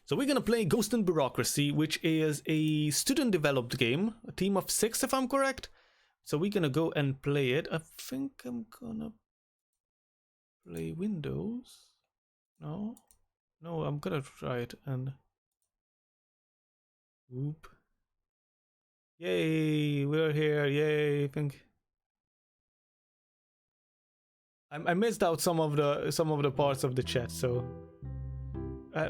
So we're gonna play Ghost and Bureaucracy, which is a student-developed game, a team of 6 if I'm correct. So we're gonna go and play it. I think I'm gonna play Windows. No, I'm gonna try it and whoop. Yay, we're here! Yay! I think I missed out some of the parts of the chat. So.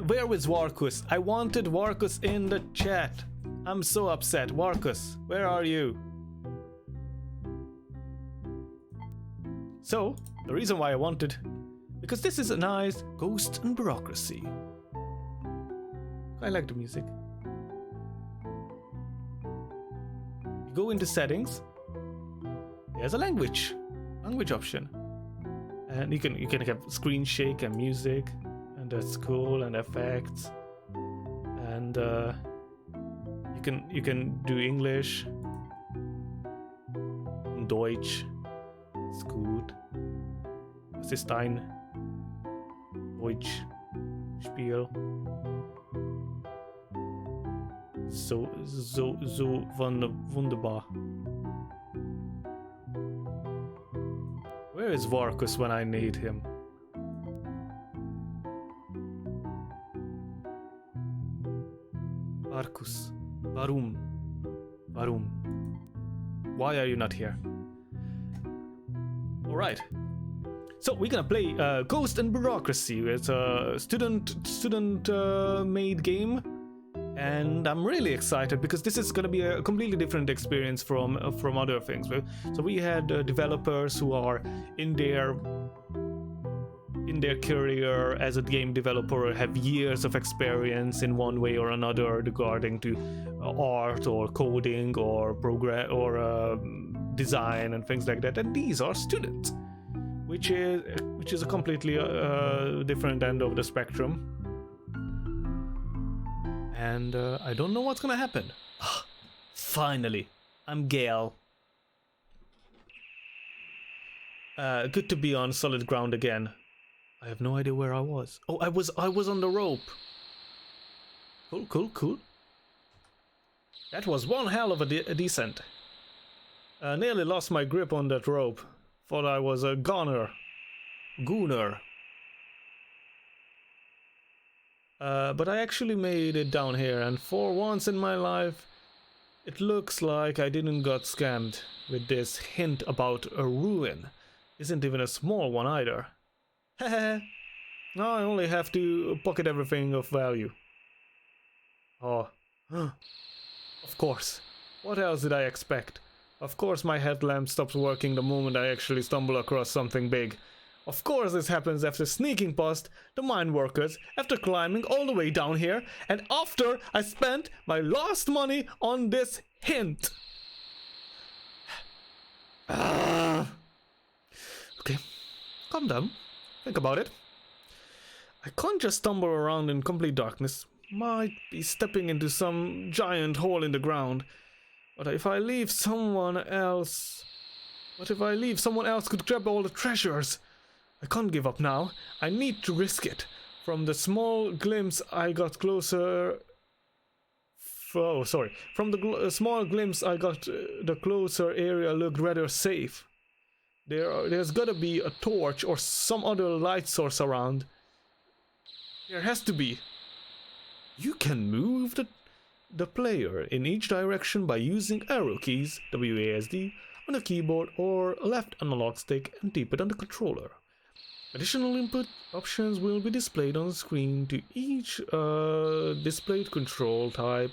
Where is Warkus? I wanted Warkus in the chat. I'm so upset. Warkus, where are you? So, the reason why I wanted... Because this is a nice Ghost and Bureaucracy. I like the music. You go into settings. There's a language option. And you can have screen shake and music. And that's cool, and effects, and you can do English, Deutsch, it's gut. Was ist ein Deutsch Spiel? So wunderbar. Where is Varkus when I need him? Marcus, warum? Why are you not here? Alright. So we're gonna play Ghost and Bureaucracy. It's a student made game. And I'm really excited because this is gonna be a completely different experience from other things. So we had developers who are in their career as a game developer, have years of experience in one way or another regarding to art or coding or program or design and things like that, and these are students, which is a completely different end of the spectrum, and I don't know what's gonna happen. Finally, I'm Gale. Good to be on solid ground again. I have no idea where I was. Oh, I was on the rope. Cool. That was one hell of a descent. Nearly lost my grip on that rope. Thought I was a gooner. But I actually made it down here, and for once in my life, it looks like I didn't got scammed with this hint about a ruin. Isn't even a small one either. Hehe. Now I only have to pocket everything of value. Oh. Of course. What else did I expect? Of course my headlamp stops working the moment I actually stumble across something big. Of course this happens after sneaking past the mine workers, after climbing all the way down here, and after I spent my last money on this hint. Okay. Calm down. Think about it. I can't just stumble around in complete darkness. Might be stepping into some giant hole in the ground. But if I leave someone else... What if I leave someone else could grab all the treasures? I can't give up now. I need to risk it. From the small glimpse I got closer... From the small glimpse I got, the closer area looked rather safe. There's gotta be a torch or some other light source around. There has to be. You can move the player in each direction by using arrow keys, WASD, on the keyboard or left analog stick and tap it on the controller. Additional input options will be displayed on the screen to each displayed control type.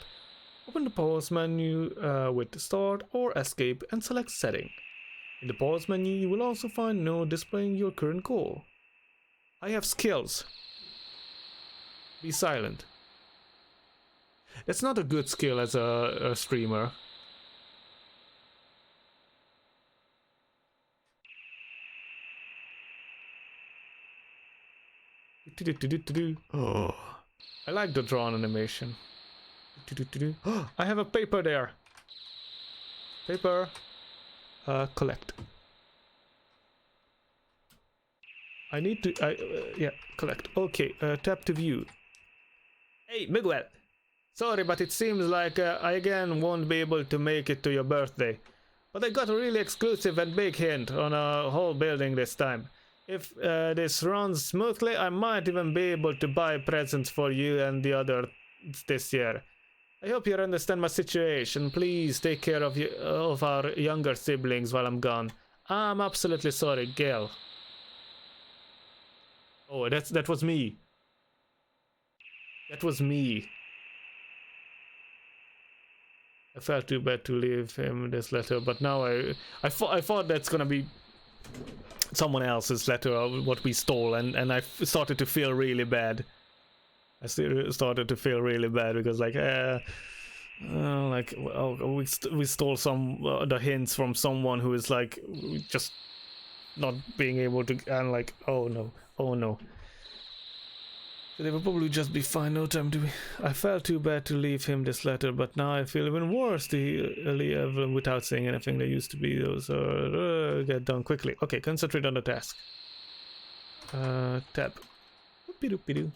Open the pause menu with start or escape and select setting. In the pause menu, you will also find note displaying your current goal. I have skills. Be silent. That's not a good skill as a streamer. Oh, I like the drawn animation. I have a paper there. Paper. Collect. I need to, yeah, collect. Okay, tap to view. Hey, Miguel. Sorry, but it seems like I again won't be able to make it to your birthday. But I got a really exclusive and big hint on a whole building this time. If this runs smoothly, I might even be able to buy presents for you and the others this year. I hope you understand my situation. Please take care of our younger siblings while I'm gone. I'm absolutely sorry, Gail. Oh, that was me. That was me. I felt too bad to leave him this letter, but now I thought that's gonna be someone else's letter of what we stole, and I started to feel really bad. I started to feel really bad because like we stole some the hints from someone who is like just not being able to, and like oh no. They will probably just be fine, no time to be. I felt too bad to leave him this letter, but now I feel even worse to leave without saying anything. There used to be those get done quickly. Okay, concentrate on the task. Tab. Whoopie-doopie-doo.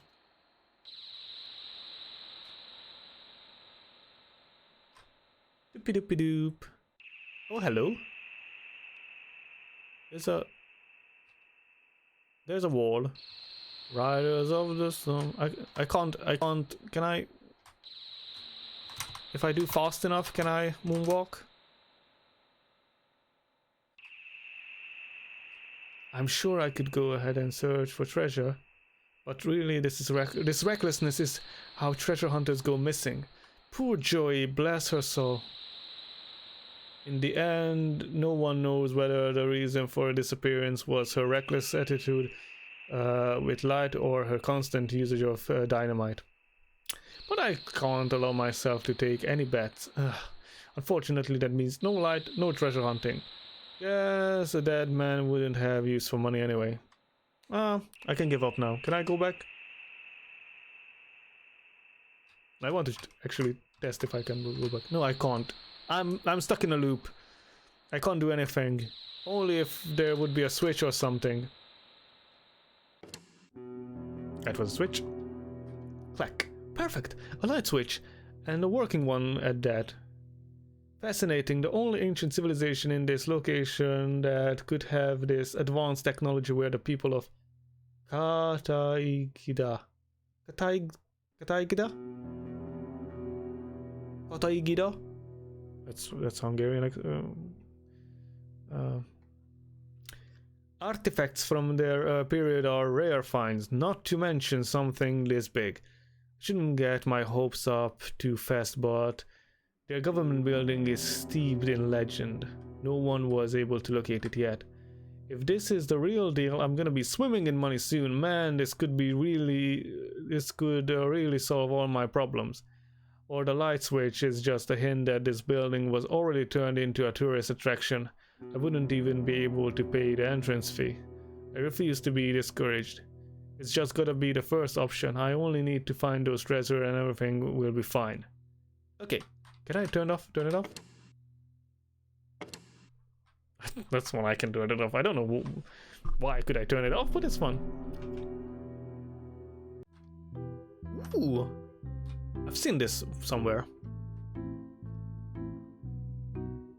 Doopie-doopie-doop. Oh, hello. There's a wall. Riders of the Storm. I can't. Can I? If I do fast enough, can I moonwalk? I'm sure I could go ahead and search for treasure, but really, this recklessness is how treasure hunters go missing. Poor Joey, bless her soul. In the end, no one knows whether the reason for her disappearance was her reckless attitude with light or her constant usage of dynamite. But I can't allow myself to take any bets. Unfortunately, that means no light, no treasure hunting. Yes, a dead man wouldn't have use for money anyway. I can give up now. Can I go back? I want to actually test if I can go back. No, I can't. I'm stuck in a loop. I can't do anything. Only if there would be a switch or something. That was a switch. Clack. Perfect. A light switch. And a working one at that. Fascinating. The only ancient civilization in this location that could have this advanced technology were the people of Kataigida. Kataigida? Kataigida? That's Hungarian. Artifacts from their period are rare finds, not to mention something this big. Shouldn't get my hopes up too fast, but their government building is steeped in legend. No one was able to locate it yet. If this is the real deal, I'm gonna be swimming in money soon. Man, this could really solve all my problems. Or the light switch is just a hint that this building was already turned into a tourist attraction. I wouldn't even be able to pay the entrance fee. I refuse to be discouraged. It's just gotta be the first option. I only need to find those treasure and everything will be fine. Okay, can I turn it off? That's when I can turn it off. I don't know why could I turn it off, but it's fun. Ooh, I've seen this somewhere.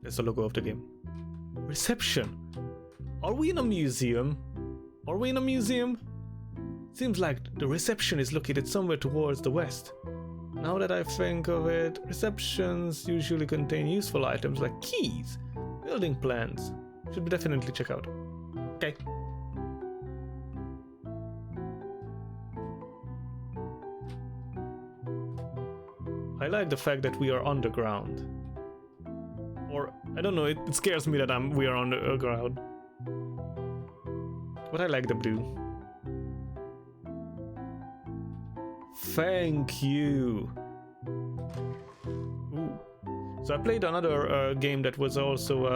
That's the logo of the game. Reception. Are we in a museum? Are we in a museum? Seems like the reception is located somewhere towards the west. Now that I think of it, receptions usually contain useful items like keys, building plans. Should definitely check out. Okay. I like the fact that we are underground. Or, I don't know, it scares me that we are underground. But I like the blue. Thank you. Ooh. So I played another game that was also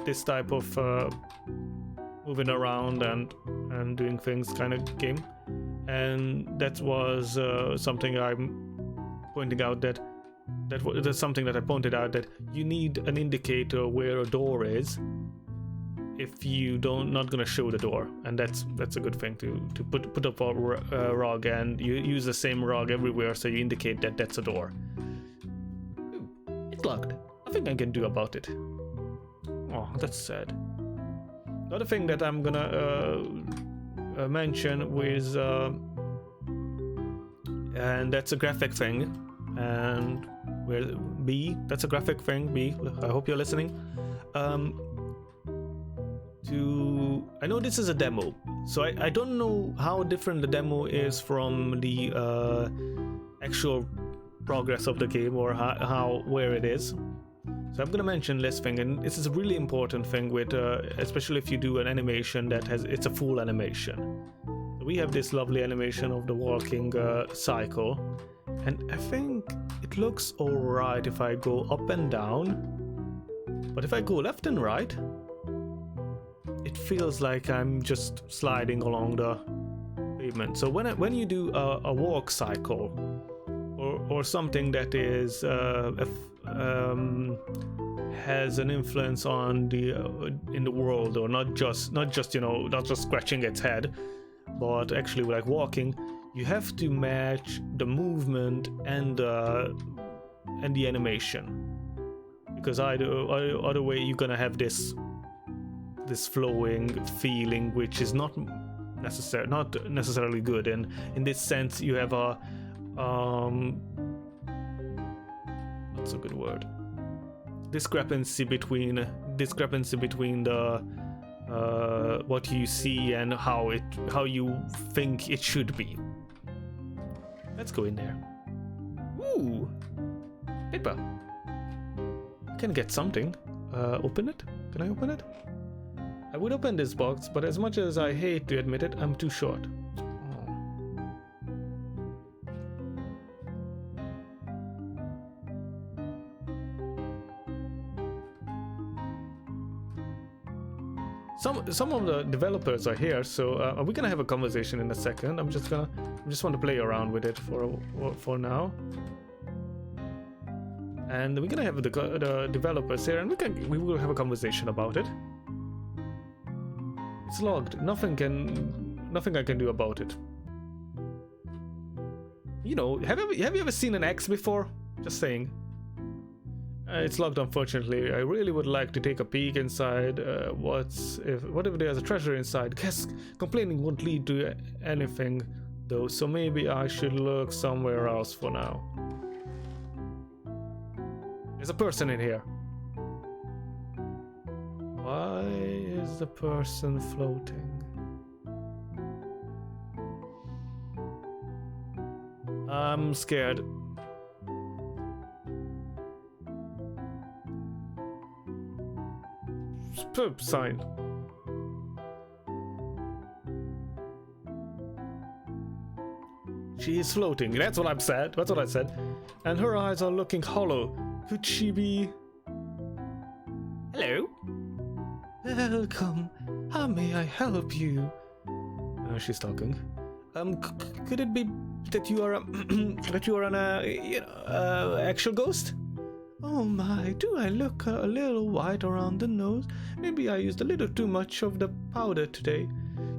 this type of moving around and doing things kind of game, and that was something I'm pointing out that's something that I pointed out, that you need an indicator where a door is if you not gonna show the door, and that's a good thing to put up a rug, and you use the same rug everywhere, so you indicate that that's a door. Ooh, it's locked. Nothing I can do about it. Oh, that's sad. The other thing that I'm gonna mention was, and that's a graphic thing, and where B, that's a graphic thing. B, I hope you're listening. I know this is a demo, so I don't know how different the demo is from the actual progress of the game, or where it is. So I'm gonna mention this thing, and this is a really important thing with, especially if you do an animation that it's a full animation. So we have this lovely animation of the walking cycle, and I think it looks alright if I go up and down, but if I go left and right, it feels like I'm just sliding along the pavement. So when you do a walk cycle, or something that is has an influence on the in the world, or not just scratching its head, but actually like walking, you have to match the movement and the animation, because other way you're gonna have this flowing feeling, which is not necessarily good. And in this sense, you have a what's a good word? Discrepancy between the what you see and how you think it should be. Let's go in there. Ooh, paper. I can get something. Open it? Can I open it? I would open this box, but as much as I hate to admit it, I'm too short. Some of the developers are here, so we're gonna have a conversation in a second. I just want to play around with it for now, and we're gonna have the developers here, and we will have a conversation about it. It's logged. Nothing I can do about it. You know, have you ever seen an X before? Just saying. It's locked, unfortunately. I really would like to take a peek inside. What if there's a treasure inside? Guess complaining won't lead to anything, though. So maybe I should look somewhere else for now. There's a person in here. Why is the person floating? I'm scared. Sign. She is floating. That's what I've said. That's what I said. And her eyes are looking hollow. Could she be? Hello. Welcome. How may I help you? She's talking. Could it be that you are an actual ghost? Oh my, do I look a little white around the nose? Maybe I used a little too much of the powder today.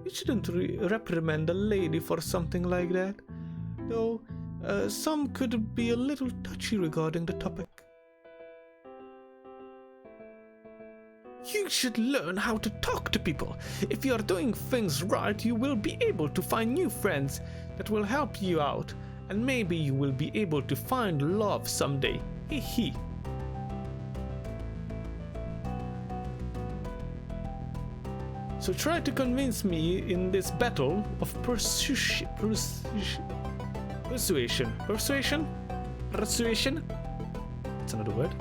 You shouldn't reprimand a lady for something like that. Though, some could be a little touchy regarding the topic. You should learn how to talk to people. If you are doing things right, you will be able to find new friends that will help you out. And maybe you will be able to find love someday. Hee hee. So try to convince me in this battle of persuasion? That's another word.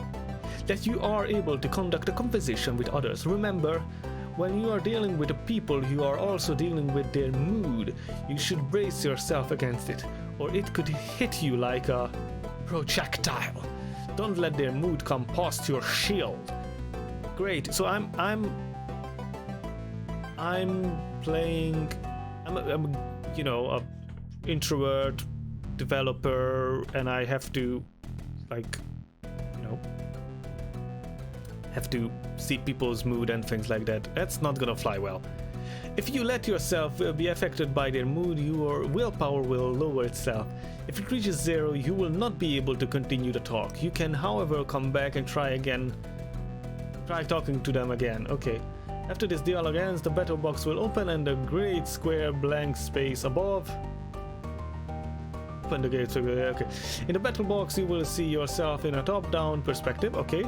That you are able to conduct a conversation with others. Remember, when you are dealing with the people, you are also dealing with their mood. You should brace yourself against it, or it could hit you like a projectile. Don't let their mood come past your shield. Great. So I'm playing. I'm a introvert developer, and I have to have to see people's mood and things like that. That's not gonna fly well. If you let yourself be affected by their mood, your willpower will lower itself. If it reaches 0, you will not be able to continue the talk. You can, however, come back and try again. Try talking to them again. Okay. After this dialogue ends, the battle box will open and the great square blank space above. Open the gate. Okay. In the battle box, you will see yourself in a top-down perspective. Okay.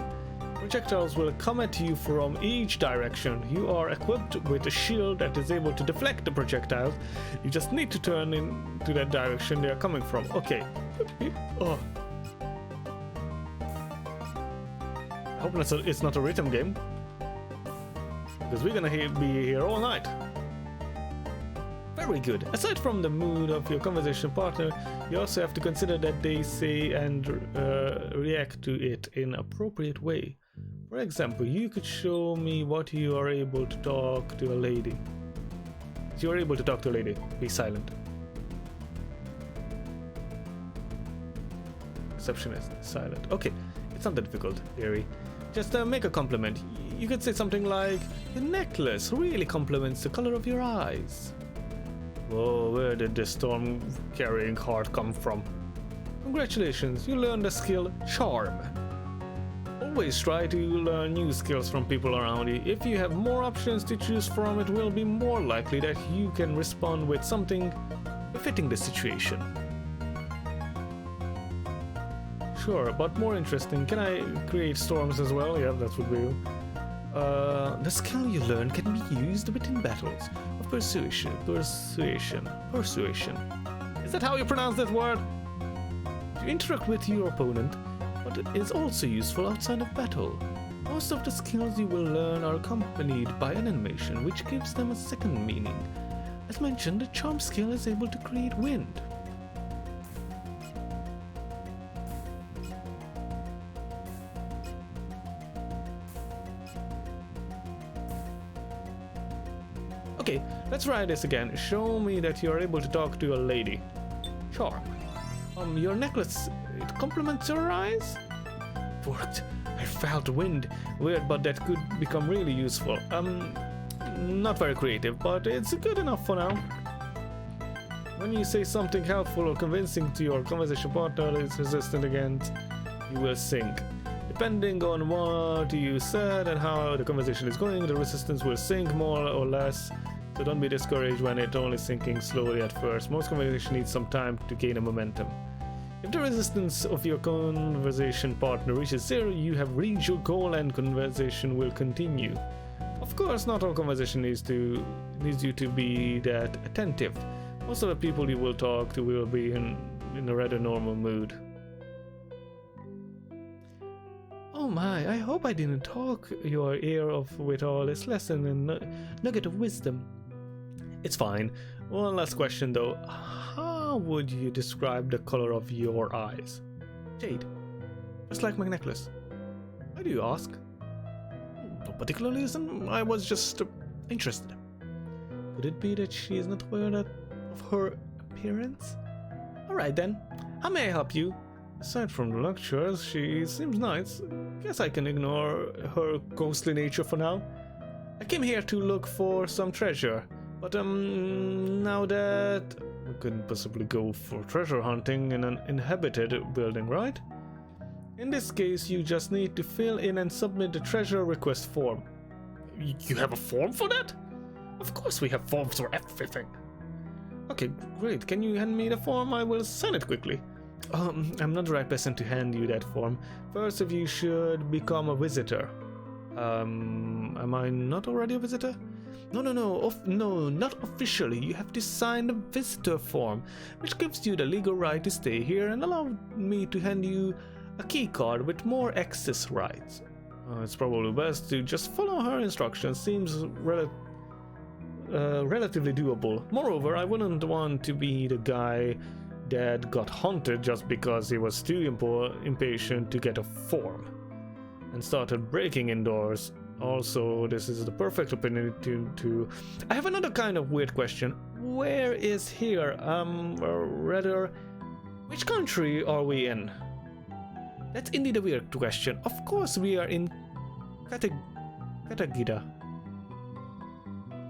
Projectiles will come at you from each direction. You are equipped with a shield that is able to deflect the projectiles. You just need to turn into that direction they are coming from. Okay. Oh. I hope it's not a rhythm game, because we're gonna be here all night. Very good. Aside from the mood of your conversation partner, you also have to consider that they say and react to it in an appropriate way. For example, you could show me what you are able to talk to a lady. If you are able to talk to a lady, be silent. Receptionist, silent. Okay, it's not that difficult, Theory. Just make a compliment. You could say something like, "Your necklace really complements the color of your eyes." Whoa, where did this storm-carrying heart come from? Congratulations, you learned the skill Charm. Always try to learn new skills from people around you. If you have more options to choose from, it will be more likely that you can respond with something befitting the situation. Sure, but more interesting, can I create storms as well? Yeah, that would be. The skill you learn can be used within battles of persuasion. Is that how you pronounce that word? To interact with your opponent, but it is also useful outside of battle. Most of the skills you will learn are accompanied by an animation, which gives them a second meaning. As mentioned, the charm skill is able to create wind. Okay, let's try this again. Show me that you are able to talk to a lady. Charm. Your necklace, it complements your eyes? Worked. I felt wind. Weird, but that could become really useful. Not very creative, but it's good enough for now. When you say something helpful or convincing to your conversation partner is resistant against, you will sink. Depending on what you said and how the conversation is going, the resistance will sink more or less. So don't be discouraged when it's only sinking slowly at first. Most conversation needs some time to gain a momentum. If the resistance of your conversation partner reaches 0, you have reached your goal and conversation will continue. Of course, not all conversation needs you to be that attentive. Most of the people you will talk to will be in a rather normal mood. Oh my, I hope I didn't talk your ear off with all this lesson and nugget of wisdom. It's fine. One last question though. How would you describe the color of your eyes? Jade. Just like my necklace. Why do you ask? No particular reason. I was just interested. Could it be that she is not aware of her appearance? Alright then. How may I help you? Aside from the lectures, she seems nice. Guess I can ignore her ghostly nature for now. I came here to look for some treasure, but now that we couldn't possibly go for treasure hunting in an inhabited building, right? In this case, you just need to fill in and submit the treasure request form. You have a form for that? Of course we have forms for everything. Okay, great. Can you hand me the form? I will sign it quickly. I'm not the right person to hand you that form. First, if you should become a visitor. Am I not already a visitor? No, not officially. You have to sign the visitor form, which gives you the legal right to stay here and allow me to hand you a key card with more access rights. It's probably best to just follow her instructions. Seems relatively doable. Moreover, I wouldn't want to be the guy that got haunted just because he was too impatient to get a form and started breaking indoors. Also, this is the perfect opportunity to... I have another kind of weird question. Where is here? Or rather, which country are we in? That's indeed a weird question. Of course we are in Katagida.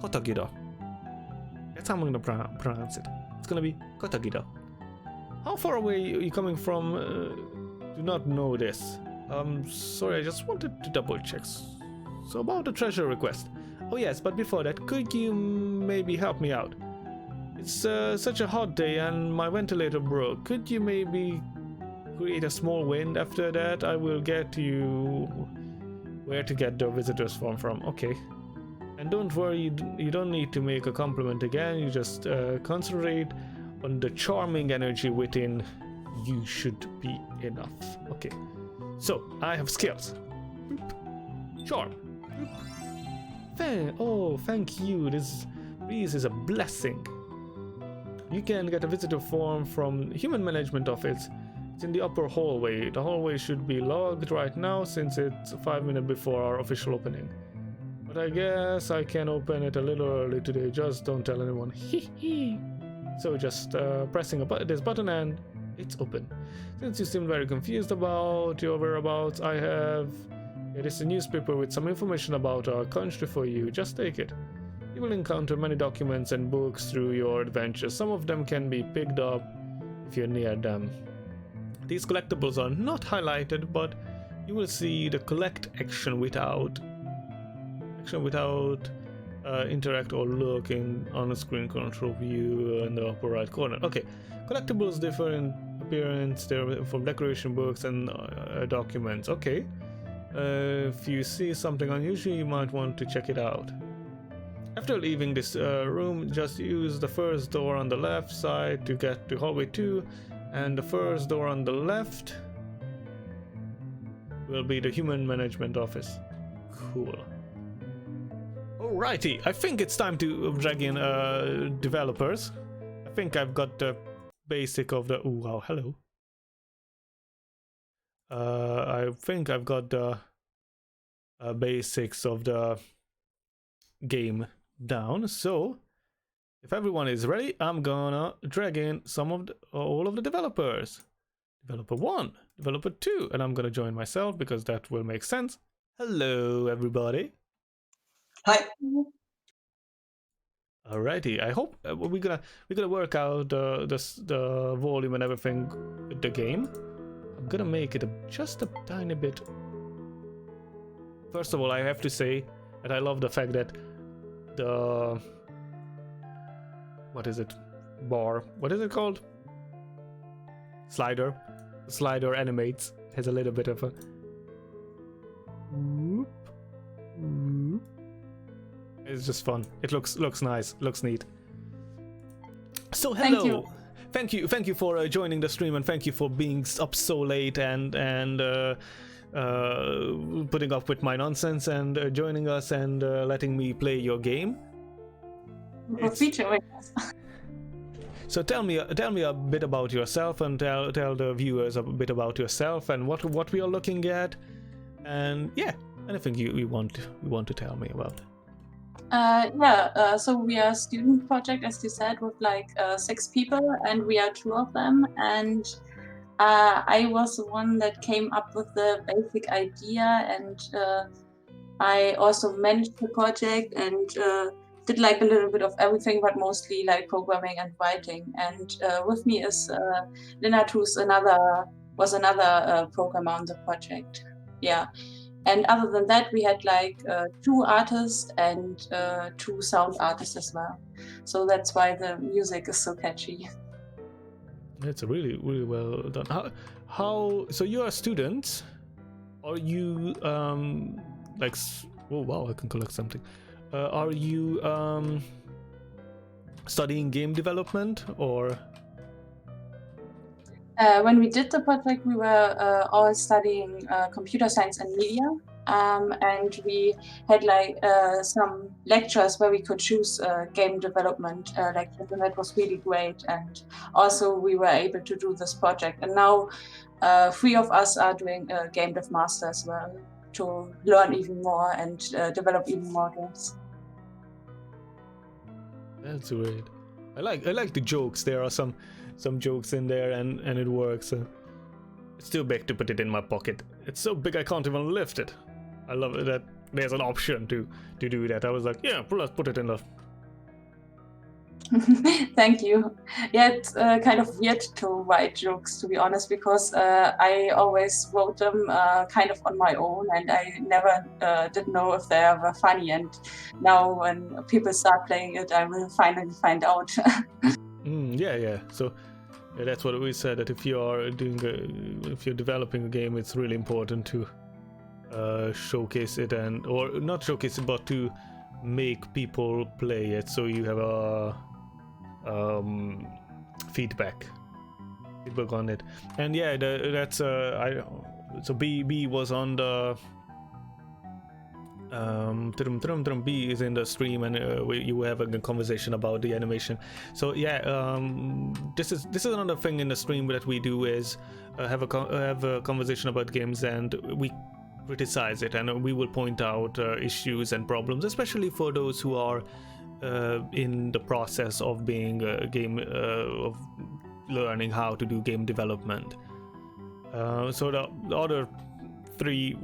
Kotagida. That's how I'm gonna pronounce it. It's gonna be Kotagida. How far away are you coming from? Do not know this. Sorry, I just wanted to double check. So about the treasure request. Oh yes, but before that, could you maybe help me out? It's such a hot day and my ventilator broke. Could you maybe create a small wind? After that, I will get you where to get the visitors form from. Okay. And don't worry, you don't need to make a compliment again. You just concentrate on the charming energy within. You should be enough. Okay. So, I have skills. Charm. Thank you. This is a blessing. You can get a visitor form from Human Management Office. It's in the upper hallway. The hallway should be logged right now since it's 5 minutes before our official opening. But I guess I can open it a little early today. Just don't tell anyone. So just pressing this button and it's open. Since you seem very confused about your whereabouts, it is a newspaper with some information about our country for you. Just take it. You will encounter many documents and books through your adventures. Some of them can be picked up if you're near them. These collectibles are not highlighted, but you will see the collect action without interact or look on the screen control view in the upper right corner. Okay, collectibles differ in appearance. They're from decoration books and documents. Okay. If you see something unusual, you might want to check it out. After leaving this room, just use the first door on the left side to get to hallway 2, and the first door on the left will be the Human Management Office. Cool. Alrighty, I think it's time to drag in developers. I think I've got the basic of the... Oh wow, hello. I think I've got the basics of the game down. So, if everyone is ready, I'm gonna drag in all of the developers. Developer 1, Developer 2, and I'm gonna join myself because that will make sense. Hello, everybody. Hi. Alrighty, I hope we're gonna work out the volume and everything with the game. I'm gonna make it just a tiny bit. First of all, I have to say that I love the fact that the... What is it? Bar. What is it called? Slider. The slider animates. Has a little bit of a... It's just fun. It looks nice. Looks neat. So hello. Thank you for joining the stream, and thank you for being up so late and putting up with my nonsense and joining us and letting me play your game. So tell me a bit about yourself, and tell the viewers a bit about yourself and what we are looking at, and yeah, anything you want to tell me about. So we are a student project, as you said, with like 6 people, and we are 2 of them. And I was the one that came up with the basic idea, and I also managed the project and did like a little bit of everything, but mostly like programming and writing. And with me is Lennart, who's another programmer on the project. Yeah. And other than that, we had like 2 artists and 2 sound artists as well. So that's why the music is so catchy. It's really well done. How? So you're a student? Are you like? Oh wow! I can collect something. Are you studying game development or? When we did the project, we were all studying computer science and media, and we had like some lectures where we could choose game development lectures, and that was really great. And also we were able to do this project, and now 3 of us are doing a game dev master as well to learn even more and develop even more games. That's weird. I like the jokes. There are some jokes in there, and it works. It's too big to put it in my pocket. It's so big I can't even lift it. I love it that there's an option to do that. I was like, yeah, let's put it in the. Thank you. Yeah, it's kind of weird to write jokes, to be honest, because I always wrote them kind of on my own, and I never did know if they were funny. And now, when people start playing it, I will finally find out. Yeah. So yeah, that's what we said. That if you're developing a game, it's really important to showcase it, or not showcase it, but to make people play it, so you have a feedback on it. And yeah, that's so B was on the B is in the stream, and you were having a conversation about the animation. So yeah, this is another thing in the stream that we do is have a conversation about games, and we criticize it, and we will point out issues and problems, especially for those who are in the process of being a game of learning how to do game development. So the other three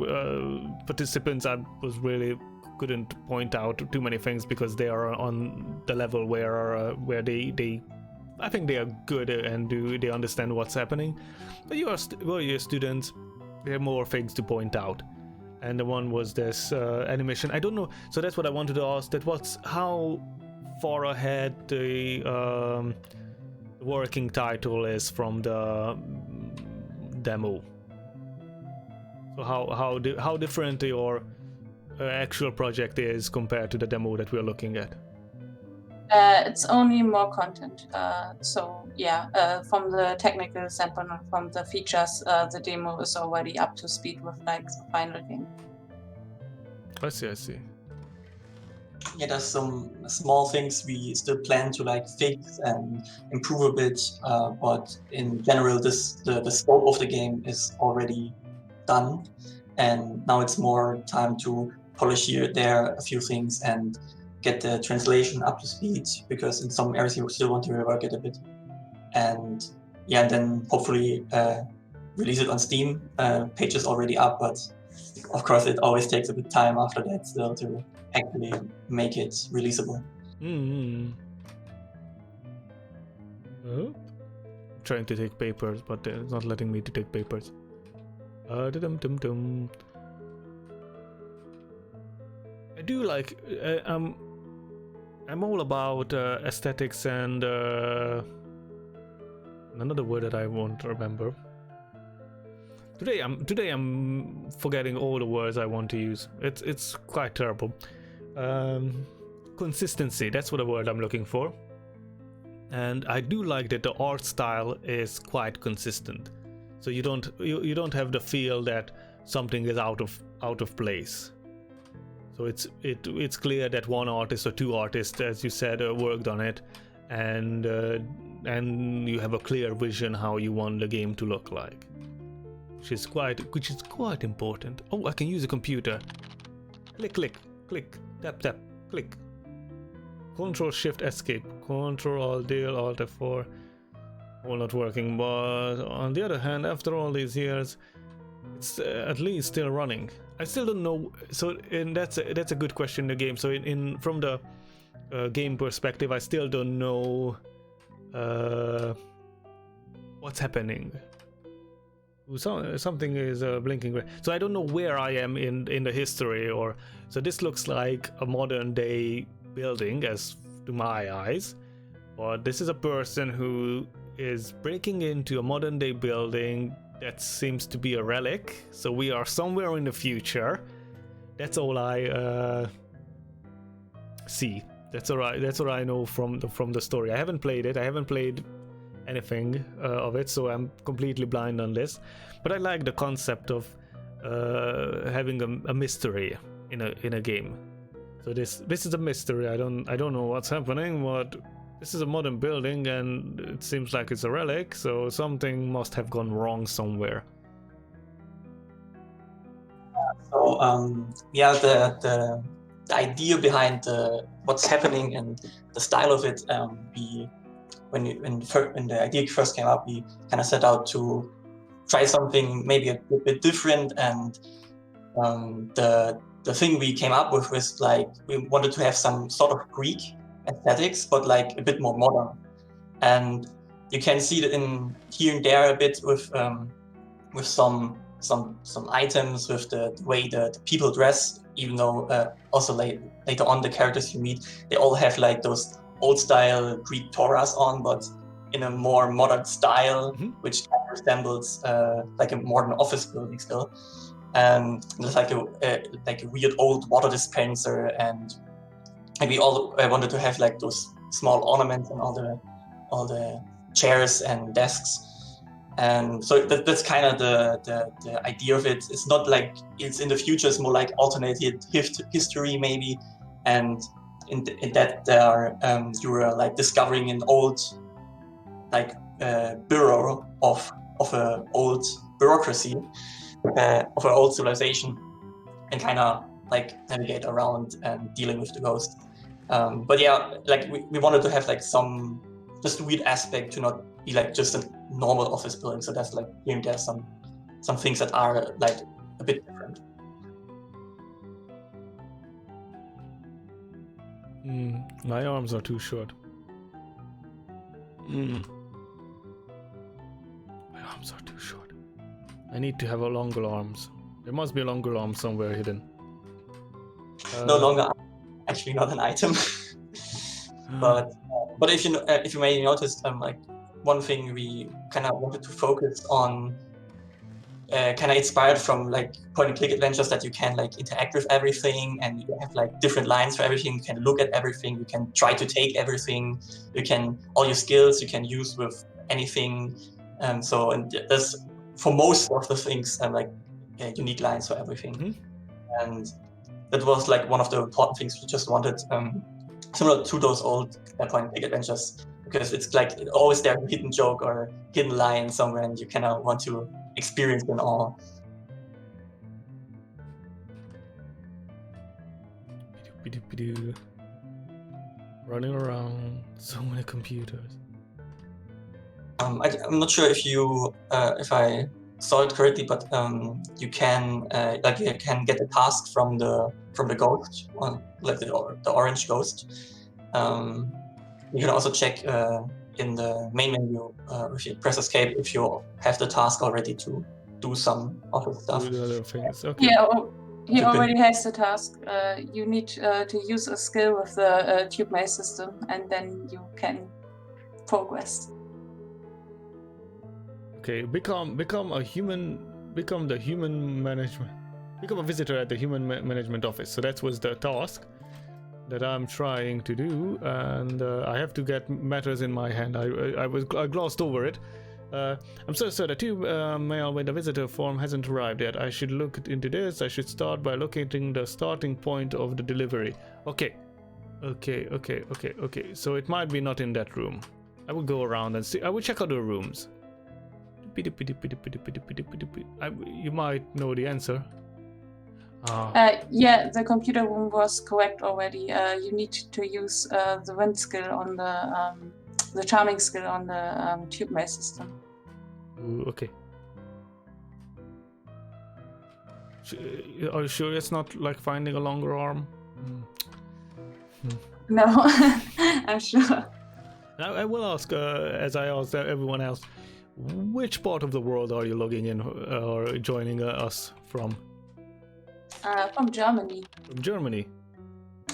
participants, I was really couldn't point out too many things because they are on the level where they I think they are good and they understand what's happening. But you're students, there are more things to point out. And the one was this animation. I don't know. So that's what I wanted to ask. How far ahead the working title is from the demo. So how different your actual project is compared to the demo that we're looking at? It's only more content. So yeah, from the technical standpoint, from the features, the demo is already up to speed with like the final game. I see. Yeah, there's some small things we still plan to like fix and improve a bit, but in general, the scope of the game is already done, and now it's more time to polish here there a few things and get the translation up to speed, because in some areas you still want to rework it a bit. And yeah, then hopefully release it on Steam. Page is already up, but of course it always takes a bit time after that still to actually make it releasable. I'm trying to take papers, but it's not letting me to take papers. I do like I'm all about aesthetics and another word that I won't remember. Today I'm forgetting all the words I want to use. It's quite terrible. Consistency, that's what the word I'm looking for. And I do like that the art style is quite consistent. So you don't have the feel that something is out of place. So it's clear that one artist or two artists, as you said, worked on it, and you have a clear vision how you want the game to look like, which is quite important. Oh, I can use a computer. Click, tap, click. Control Shift Escape, Control Alt Deal Alt F4. All not working, but on the other hand, after all these years, it's at least still running. I still don't know. So, and that's a good question in the game. So, from the game perspective, I still don't know what's happening. Something is blinking red. So I don't know where I am in the history. So this looks like a modern day building, as to my eyes. But this is a person who is breaking into a modern day building that seems to be a relic, so we are somewhere in the future. That's all I see. That's what I know from the story. I haven't played it. I haven't played anything of it, so I'm completely blind on this. But I like the concept of having a mystery in a game. So this is a mystery. I don't know what's happening, but this is a modern building and it seems like it's a relic, so something must have gone wrong somewhere. So the idea behind what's happening and the style of it, when the idea first came up, we kind of set out to try something maybe a bit different and the thing we came up with was like we wanted to have some sort of Greek aesthetics, but like a bit more modern. And you can see that in here and there a bit with some items, with the way the people dress. Even though also later on the characters you meet, they all have like those old style Greek toras on, but in a more modern style, which kind of resembles like a modern office building still. And there's like a weird old water dispenser, and maybe I wanted to have like those small ornaments on all the chairs and desks. And so that's kind of the idea of it. It's not like it's in the future, it's more like alternated history maybe. And in that there are you were like discovering an old like bureau of an old bureaucracy, of an old civilization, and kind of like navigate around and dealing with the ghost. But yeah, like we wanted to have like some just weird aspect to not be like just a normal office building. So there's like here and there some things that are like a bit different. My arms are too short. My arms are too short. I need to have a longer arms. There must be a longer arm somewhere hidden. No longer, actually not an item. but if you may notice, like one thing we kind of wanted to focus on, kind of inspired from like point-and-click adventures, that you can like interact with everything, and you have like different lines for everything. You can look at everything. You can try to take everything. You can all your skills you can use with anything. So and there's for most of the things like unique lines for everything. And that was like one of the important things we just wanted, similar to those old point-and-click adventures, because it's like always there's a hidden joke or hidden line somewhere, and you kind of want to experience them all. Running around, so many computers. I'm not sure if I saw it correctly, but you can get a task from the ghost, like the orange ghost. You can also check in the main menu if you press escape if you have the task already to do some other stuff. Do the other things. Okay. Yeah, he already has the task. You need to use a skill with the tube maze system, and then you can progress. Okay, become a human. Become the human management. Become a visitor at the human management office. So that was the task that I'm trying to do, and I have to get matters in my hand. I glossed over it. I'm so sorry. The tube mail with the visitor form hasn't arrived yet. I should look into this. I should start by locating the starting point of the delivery. Okay. So it might be not in that room. I will go around and see. I will check out the rooms. You might know the answer. Yeah, the computer room was correct already. You need to use the wind skill on the charming skill on the tube maze system. Ooh, okay. Are you sure it's not like finding a longer arm? No, I'm sure. Now I will ask, as I asked everyone else, which part of the world are you logging in or joining us from? From Germany. From Germany?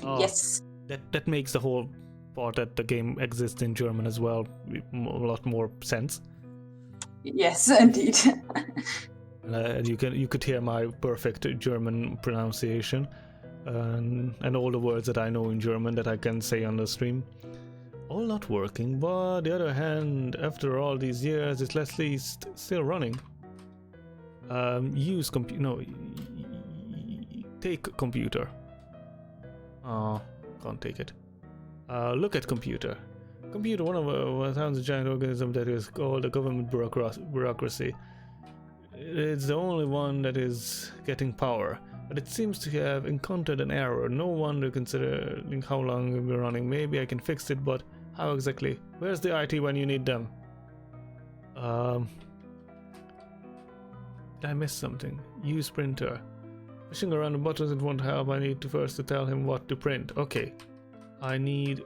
Yes. That makes the whole part that the game exists in German as well a lot more sense. Yes, indeed. You could hear my perfect German pronunciation and all the words that I know in German that I can say on the stream. All not working, but on the other hand, after all these years, it's Leslie still running. Use take computer. Can't take it. Look at computer. Computer, one of a giant organism that is called the government bureaucracy. It's the only one that is getting power, but it seems to have encountered an error. No wonder, considering how long we've been running. Maybe I can fix it, but how exactly? Where's the IT when you need them? Did I miss something? Use printer. Pushing around the buttons it won't help. I need to first to tell him what to print. Okay. I need...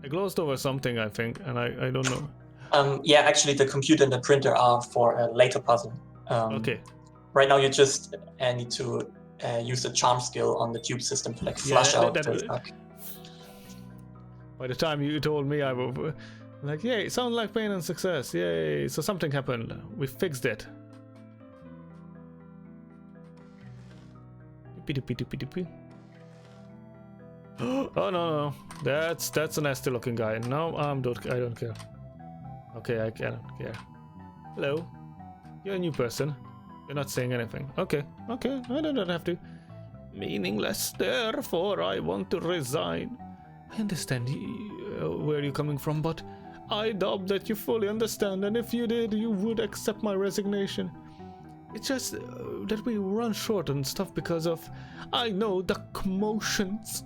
I glossed over something, I think, and I don't know. Yeah, actually the computer and the printer are for a later puzzle. Okay. Right now you just need to use the charm skill on the tube system to like flush out the stuck. By the time you told me, I was like, yay, sounds like pain and success, yay. So something happened. We fixed it. Oh no, that's a nasty looking guy. No, I don't care. Okay, I don't care. Hello, you're a new person. You're not saying anything. Okay, I don't have to. Meaningless. Therefore, I want to resign. I understand where you're coming from, but I doubt that you fully understand. And if you did, you would accept my resignation. It's just that we run short on stuff because of, I know, the commotions.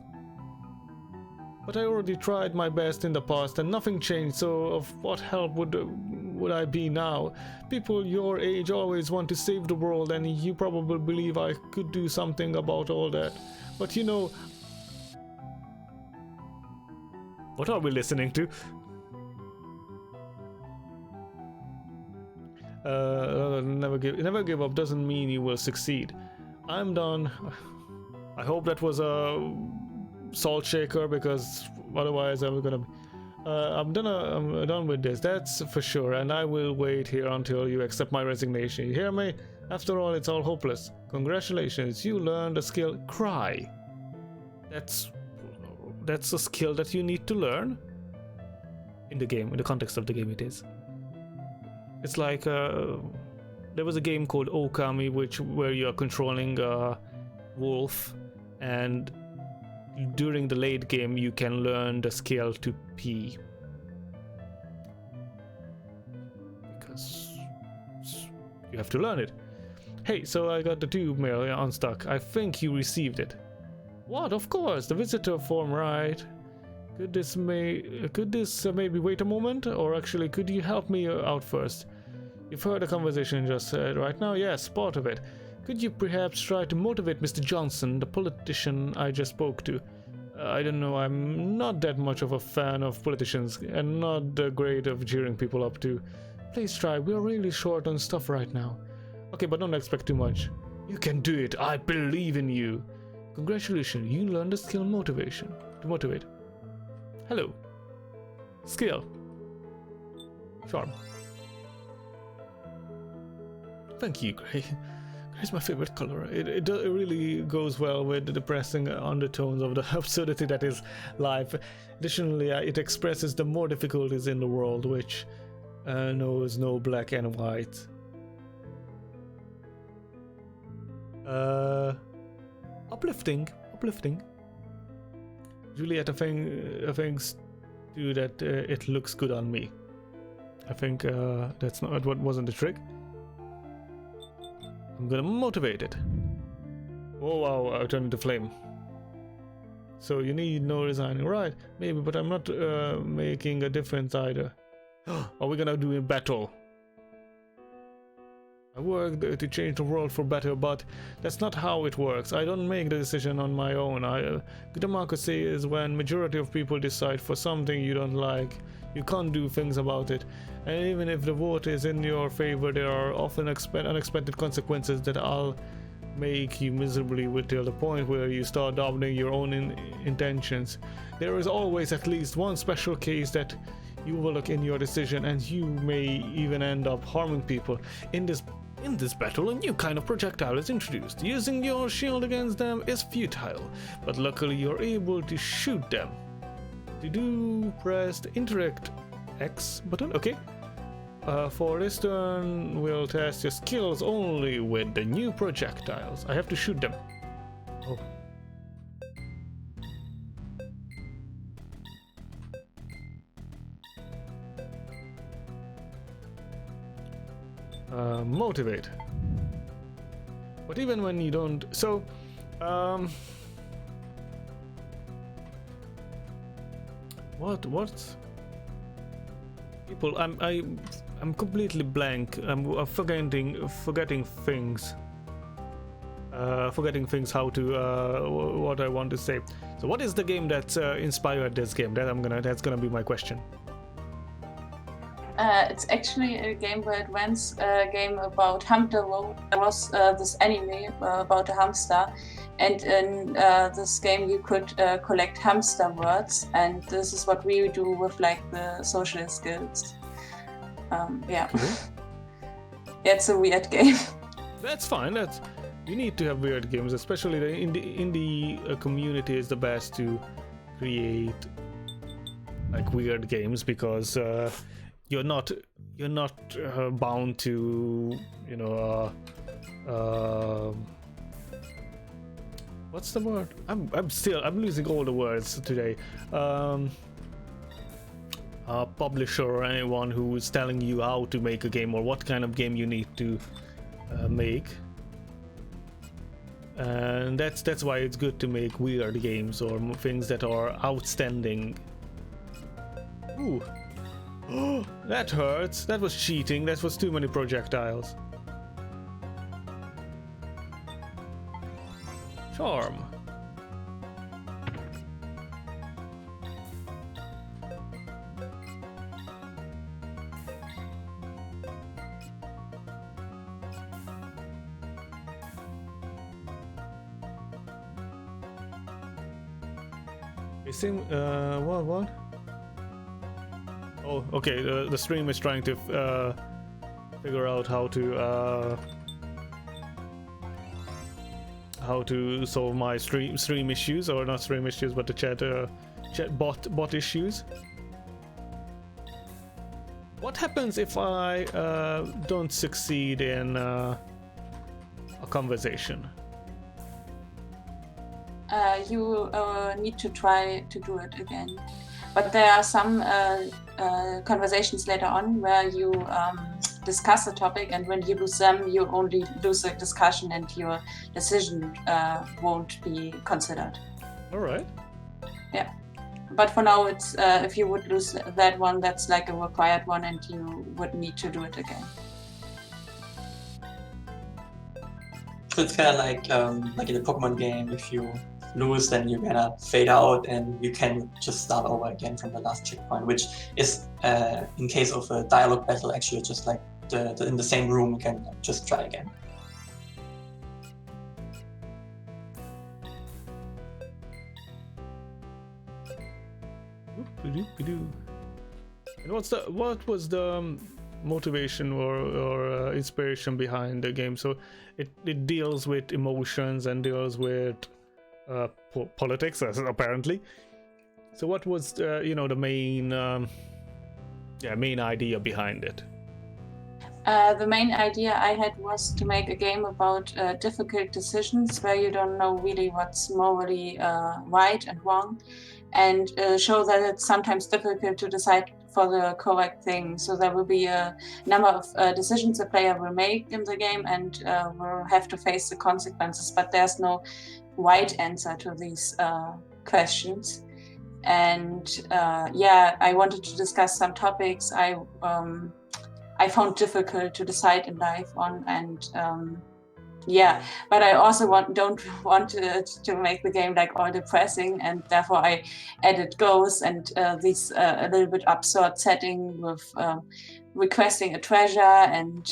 But I already tried my best in the past and nothing changed, so of what help would I be now? People your age always want to save the world, and you probably believe I could do something about all that. But you know... What are we listening to? Never give up doesn't mean you will succeed. I'm done. I hope that was a salt shaker, because otherwise I'm done with this, that's for sure, and I will wait here until you accept my resignation. You hear me? After all, it's all hopeless. Congratulations, you learned a skill. Cry. That's a skill that you need to learn in the game, in the context of the game. It is. It's like there was a game called Okami, where you are controlling a wolf, and during the late game you can learn the skill to pee, because you have to learn it. Hey, so I got the tube mail unstuck. I think you received it. What? Of course, the visitor form, right? Could this maybe wait a moment? Or actually, could you help me out first? You've heard the conversation just said right now? Yes, part of it. Could you perhaps try to motivate Mr. Johnson, the politician I just spoke to? I don't know, I'm not that much of a fan of politicians, and not great of cheering people up too. Please try, we're really short on stuff right now. Okay, but don't expect too much. You can do it, I believe in you. Congratulations, you learned the skill motivation. To motivate. Hello. Skill. Charm. Thank you, Gray. Gray's my favorite color. It really goes well with the depressing undertones of the absurdity that is life. Additionally, it expresses the more difficulties in the world, which knows no black and white. Uplifting. Juliet, I think too that it looks good on me. I think that's not what wasn't the trick. I'm gonna motivate it. Oh wow, I turned into flame. So you need no resigning, right? Maybe, but I'm not making a difference either. Are we gonna do a battle? I work to change the world for better, but that's not how it works. I don't make the decision on my own. Democracy is when majority of people decide for something you don't like. You can't do things about it. And even if the vote is in your favor, there are often unexpected consequences that I'll make you miserably till the point where you start doubting your own intentions. There is always at least one special case that you overlook in your decision, and you may even end up harming people. In this battle, a new kind of projectile is introduced. Using your shield against them is futile, but luckily you're able to shoot them. To do, press the interact X button. Okay. For this turn, we'll test your skills only with the new projectiles. I have to shoot them. Oh. Motivate. But even when you don't, so what people, I'm completely blank. I'm forgetting things. Forgetting things how to what I want to say. So what is the game that inspired this game? That's gonna be my question. It's actually a Game Boy Advance game about hamster. There was this anime about a hamster, and in this game you could collect hamster words, and this is what we do with like the social skills. Yeah, Cool. It's a weird game. That's fine. You need to have weird games, especially the indie community is the best to create like weird games because you're not bound to what's the word? I'm losing all the words today. A publisher or anyone who is telling you how to make a game or what kind of game you need to make. And that's why it's good to make weird games or things that are outstanding. Ooh. That hurts. That was cheating. That was too many projectiles. Charm. Same, what? Oh, okay, the stream is trying to figure out how to solve my stream issues, or not stream issues, but the chat bot issues. What happens if I don't succeed in a conversation? You need to try to do it again. But there are some conversations later on where you discuss a topic, and when you lose them, you only lose the discussion and your decision won't be considered. All right. Yeah. But for now, it's if you would lose that one, that's like a required one, and you would need to do it again. So it's kind of like in a Pokemon game, if you lose, then you're gonna fade out and you can just start over again from the last checkpoint, which is in case of a dialogue battle actually just like in the same room, you can just try again. And what was the motivation or inspiration behind the game? So it deals with emotions and deals with politics, apparently. So what was the main idea behind it? The main idea I had was to make a game about difficult decisions where you don't know really what's morally right and wrong, and show that it's sometimes difficult to decide for the correct thing. So there will be a number of decisions the player will make in the game, and will have to face the consequences, but there's no right answer to these questions. And I wanted to discuss some topics I found difficult to decide in life on, and but I also don't want to make the game like all depressing, and therefore I added goals and these a little bit absurd setting with requesting a treasure, and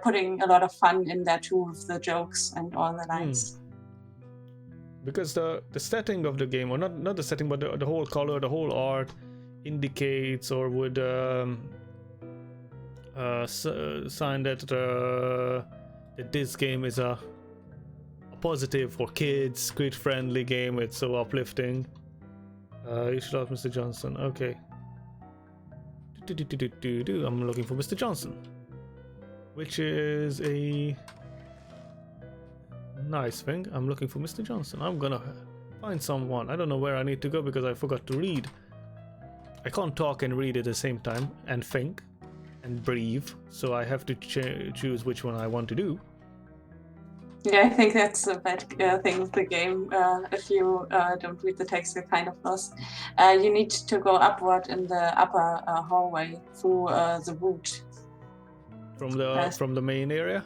putting a lot of fun in there too with the jokes and all the lines. Because the setting of the game, or not the setting, but the whole color, the whole art indicates or would sign that this game is a positive for kids, kid-friendly game. It's so uplifting. You should ask Mr. Johnson. Okay. I'm looking for Mr. Johnson, which is a nice thing. I'm looking for Mr. Johnson. I'm gonna find someone. I don't know where I need to go because I forgot to read. I can't talk and read at the same time and think and breathe, so I have to choose which one I want to do. Yeah, I think that's a bad thing with the game. If you don't read the text, you're kind of lost. You need to go upward in the upper hallway through the root. from the main area?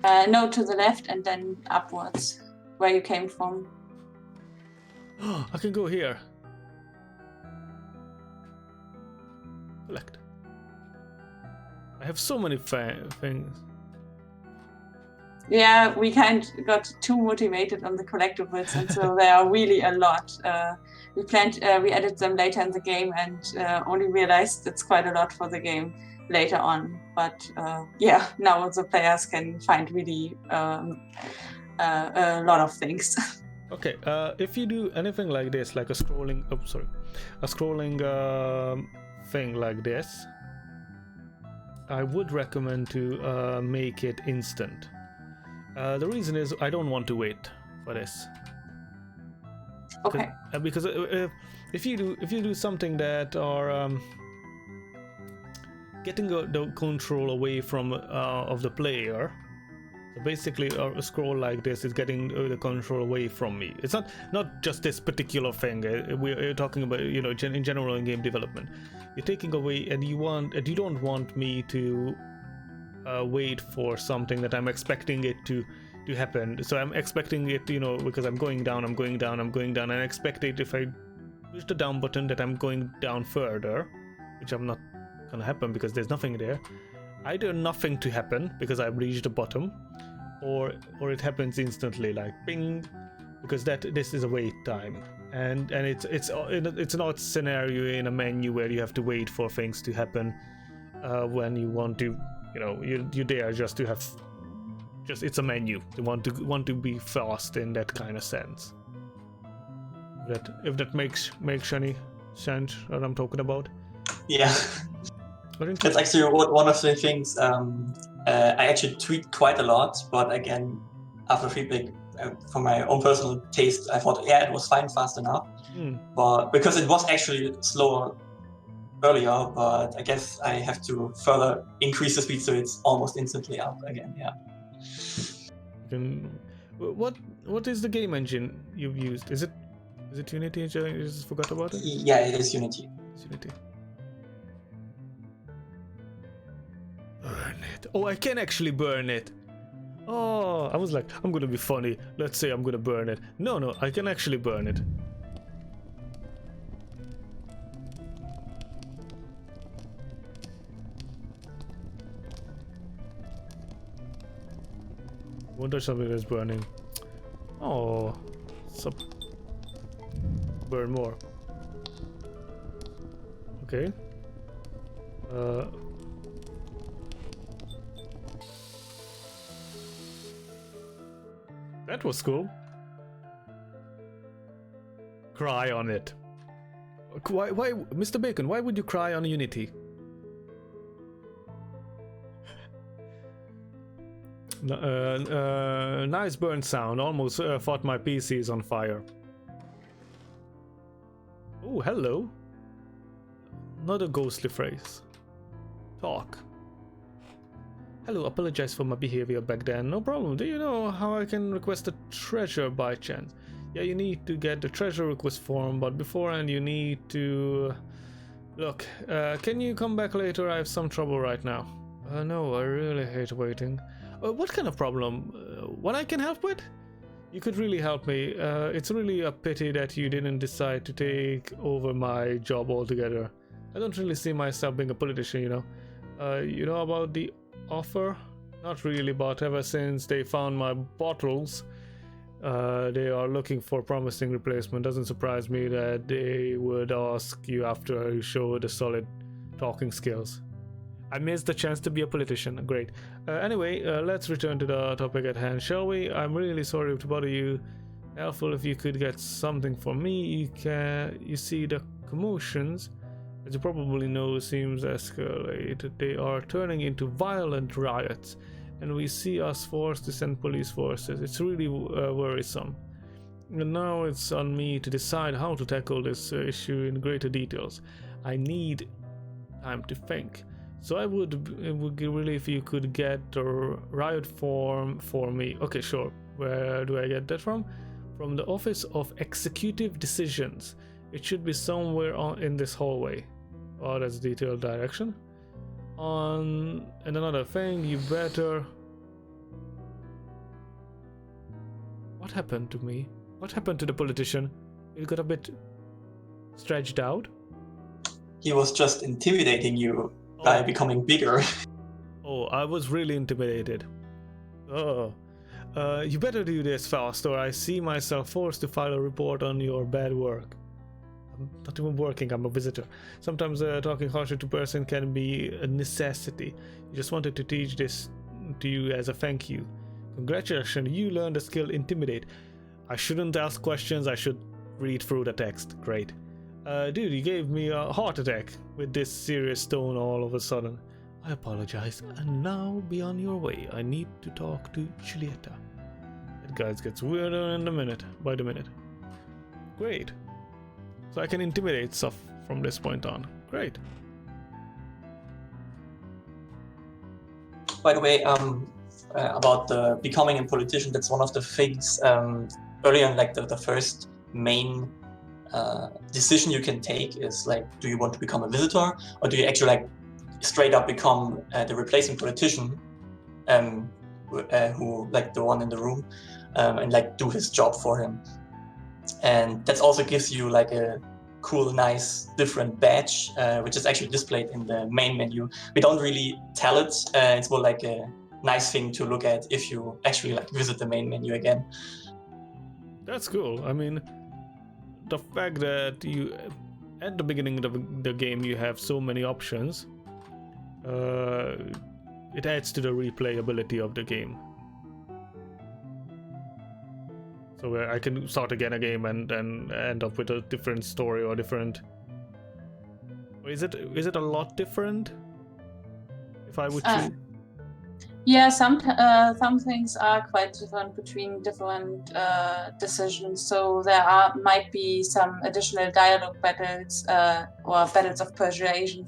No, to the left and then upwards, where you came from. I can go here. Select. I have so many things. Yeah, we kind of got too motivated on the collectibles, and so there are really a lot. We added them later in the game, and only realized it's quite a lot for the game later on. But yeah, now the players can find really a lot of things. Okay, if you do anything like this, like a scrolling, thing like this, I would recommend to make it instant. The reason is I don't want to wait for this. Okay. Because if you do something that are getting the control away from of the player. So basically, a scroll like this is getting the control away from me. It's not just this particular thing. We're talking about, you know, in general in game development. You're taking away, and you don't want me to wait for something that I'm expecting it to happen. So I'm expecting it, you know, because I'm going down, and I expect it if I push the down button that I'm going down further, which I'm not gonna happen because there's nothing there. Either nothing to happen because I've reached the bottom, or it happens instantly, like ping, because this is a wait time, and it's an odd scenario in a menu where you have to wait for things to happen when you want to, you know, you're there just to have, just it's a menu. You want to be fast in that kind of sense. If that makes any sense what I'm talking about. Yeah. That's actually one of the things I actually tweaked quite a lot, but again, after feedback from my own personal taste, I thought, yeah, it was fast enough. But because it was actually slower earlier, but I guess I have to further increase the speed so it's almost instantly up again. Yeah. What is the game engine you've used? Is it Unity? I just forgot about it. Yeah, it is Unity. It's Unity. Burn it. Oh, I can actually burn it. Oh, I was like, I'm gonna be funny. Let's say I'm gonna burn it. No, I can actually burn it. Wonder something is burning. Oh, burn more. Okay. That was cool. Cry on it. Why, Mr. Bacon? Why would you cry on Unity? Nice burn sound. Almost thought my PC is on fire. Oh, hello. Not a ghostly phrase. Talk. Hello, apologize for my behavior back then. No problem. Do you know how I can request a treasure by chance? Yeah, you need to get the treasure request form, but beforehand you need to... Look, can you come back later? I have some trouble right now. No, I really hate waiting. What kind of problem? One I can help with? You could really help me. It's really a pity that you didn't decide to take over my job altogether. I don't really see myself being a politician, you know. You know about the offer? Not really, but ever since they found my bottles, they are looking for promising replacement. Doesn't surprise me that they would ask you after you show the solid talking skills. I missed the chance to be a politician. Great. Anyway, let's return to the topic at hand, shall we? I'm really sorry to bother you. Helpful if you could get something for me. You see, the commotions, as you probably know, seems escalated. They are turning into violent riots, and we see us forced to send police forces. It's really worrisome. And now it's on me to decide how to tackle this issue in greater details. I need time to think. So it would be really if you could get a riot form for me. Okay, sure. Where do I get that from? From the Office of Executive Decisions. It should be somewhere in this hallway. Oh, that's detailed direction. And another thing, you better... What happened to me? What happened to the politician? It got a bit stretched out. He was just intimidating you by becoming bigger. Oh, I was really intimidated. Oh. You better do this fast, or I see myself forced to file a report on your bad work. I'm not even working, I'm a visitor. Sometimes talking harsher to person can be a necessity. I just wanted to teach this to you as a thank you. Congratulations, you learned the skill Intimidate. I shouldn't ask questions, I should read through the text. Great. Dude, you gave me a heart attack with this serious tone all of a sudden. I apologize, and now be on your way. I need to talk to Julieta. That guy gets weirder by the minute. Great. So I can intimidate stuff from this point on. Great. By the way, about the becoming a politician, that's one of the things earlier in like the first main decision you can take is like, do you want to become a visitor, or do you actually like straight up become the replacing politician, who like the one in the room, and like do his job for him. And that also gives you like a cool, nice, different badge, which is actually displayed in the main menu. We don't really tell it. It's more like a nice thing to look at if you actually like visit the main menu again. That's cool. I mean, the fact that you at the beginning of the game you have so many options, it adds to the replayability of the game. So I can start again a game and end up with a different story or different. Is it a lot different? If I would choose. Yeah, some things are quite different between different decisions. So there might be some additional dialogue battles or battles of persuasion,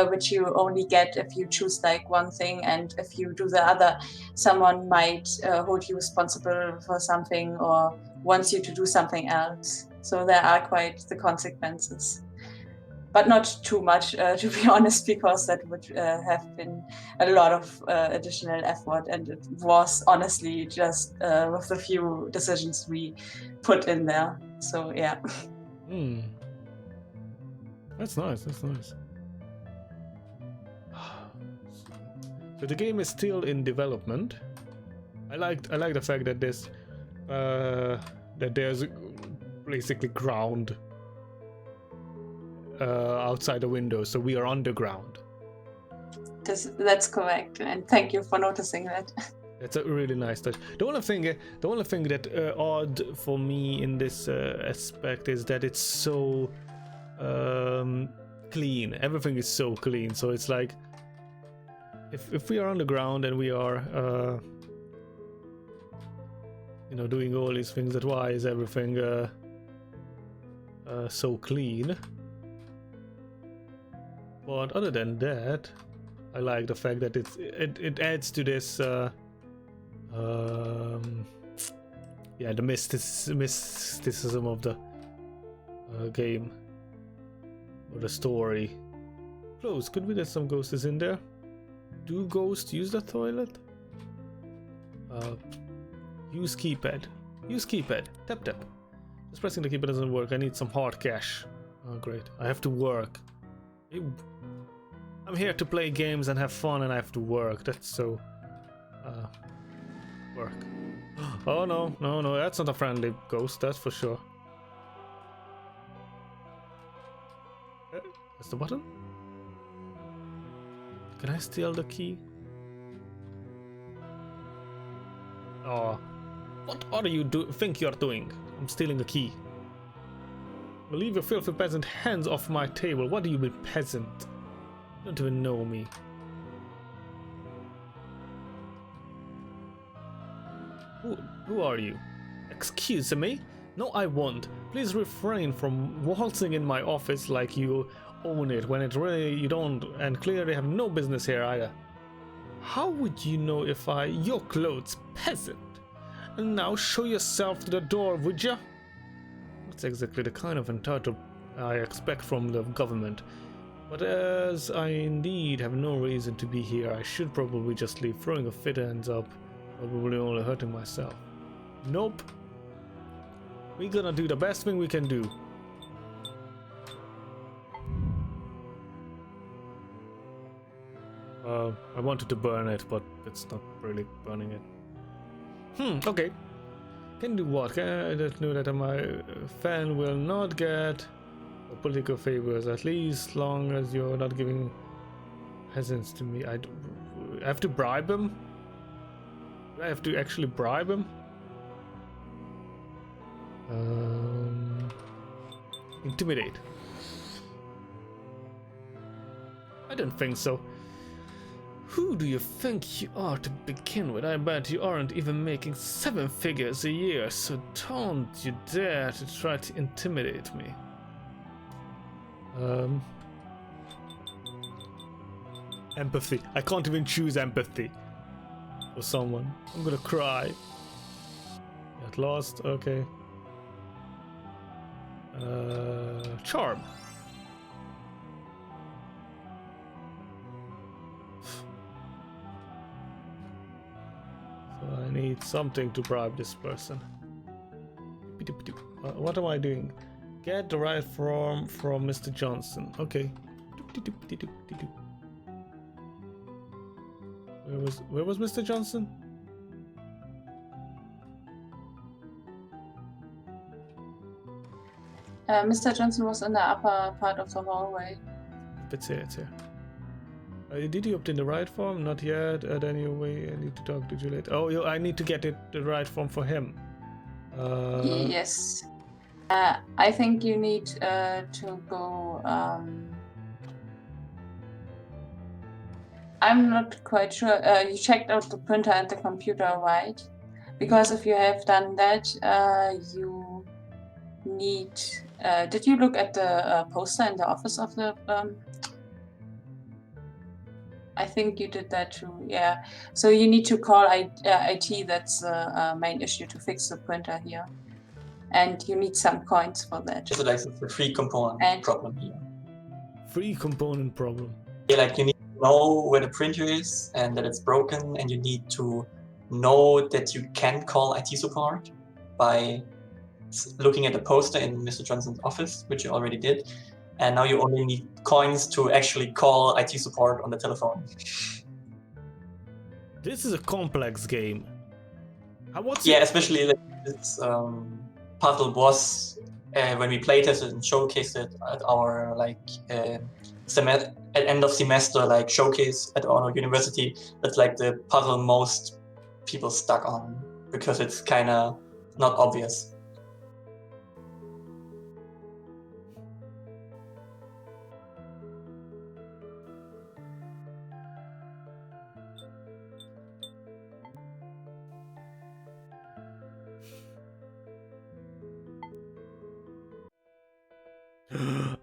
which you only get if you choose like one thing, and if you do the other, someone might hold you responsible for something or wants you to do something else. So there are quite the consequences. But not too much, to be honest, because that would have been a lot of additional effort, and it was honestly just with the few decisions we put in there. So yeah. That's nice. That's nice. So the game is still in development. I like the fact that there's basically ground outside the window, so we are underground. That's correct, and thank you for noticing that. That's a really nice touch. The only thing that odd for me in this aspect is that it's so clean. Everything is so clean, so it's like if we are underground and we are doing all these things, that why is everything so clean? But other than that, I like the fact that it adds to this the mysticism of the game or the story. Close. Could be that some ghosts in there. Do ghosts use the toilet? Use keypad. Use keypad. Tap tap. Just pressing the keypad doesn't work. I need some hard cash. Oh great. I have to work. I'm here to play games and have fun, and I have to work. That's so work. Oh no, that's not a friendly ghost, that's for sure. That's the button? Can I steal the key? Oh, what are you think you're doing? I'm stealing the key. Leave your filthy peasant hands off my table. What do you mean, peasant? You don't even know me. Who are you? Excuse me? No, I won't. Please refrain from waltzing in my office like you own it when it really you don't, and clearly have no business here either. How would you know if your clothes, peasant? And now show yourself to the door, would ya? That's exactly the kind of entitled I expect from the government. But as I indeed have no reason to be here, I should probably just leave. Throwing a fit ends up probably only hurting myself. Nope. We're gonna do the best thing we can do. I wanted to burn it, but it's not really burning it. Okay. Can do what? Can I just know that my fan will not get political favors, at least long as you're not giving peasants to me. I have to bribe him? Do I have to actually bribe him? Intimidate. I don't think so. Who do you think you are to begin with? I bet you aren't even making 7 figures a year, so don't you dare to try to intimidate me. Empathy. I can't even choose empathy for someone. I'm gonna cry. At last, okay. Charm. So I need something to bribe this person. What am I doing? Get the right form from Mr. Johnson. Okay. Where was Mr. Johnson? Mr. Johnson was in the upper part of the hallway. It's here, it's here. Did you obtain the right form? Not yet. Anyway, I need to talk to you later. Oh, I need to get the right form for him. Yes. I think you need to go. I'm not quite sure. You checked out the printer and the computer, right? Because if you have done that, you need. Did you look at the poster in the office of the? I think you did that too. Yeah. So you need to call IT. That's the main issue to fix the printer here. And you need some coins for that. So like it's a free component problem here. Free component problem. Yeah, like you need to know where the printer is and that it's broken, and you need to know that you can call IT support by looking at the poster in Mr. Johnson's office, which you already did. And now you only need coins to actually call IT support on the telephone. This is a complex game. Especially like this puzzle was when we played it and showcased it at our at end of semester showcase at our university. That's like the puzzle most people stuck on because it's kind of not obvious.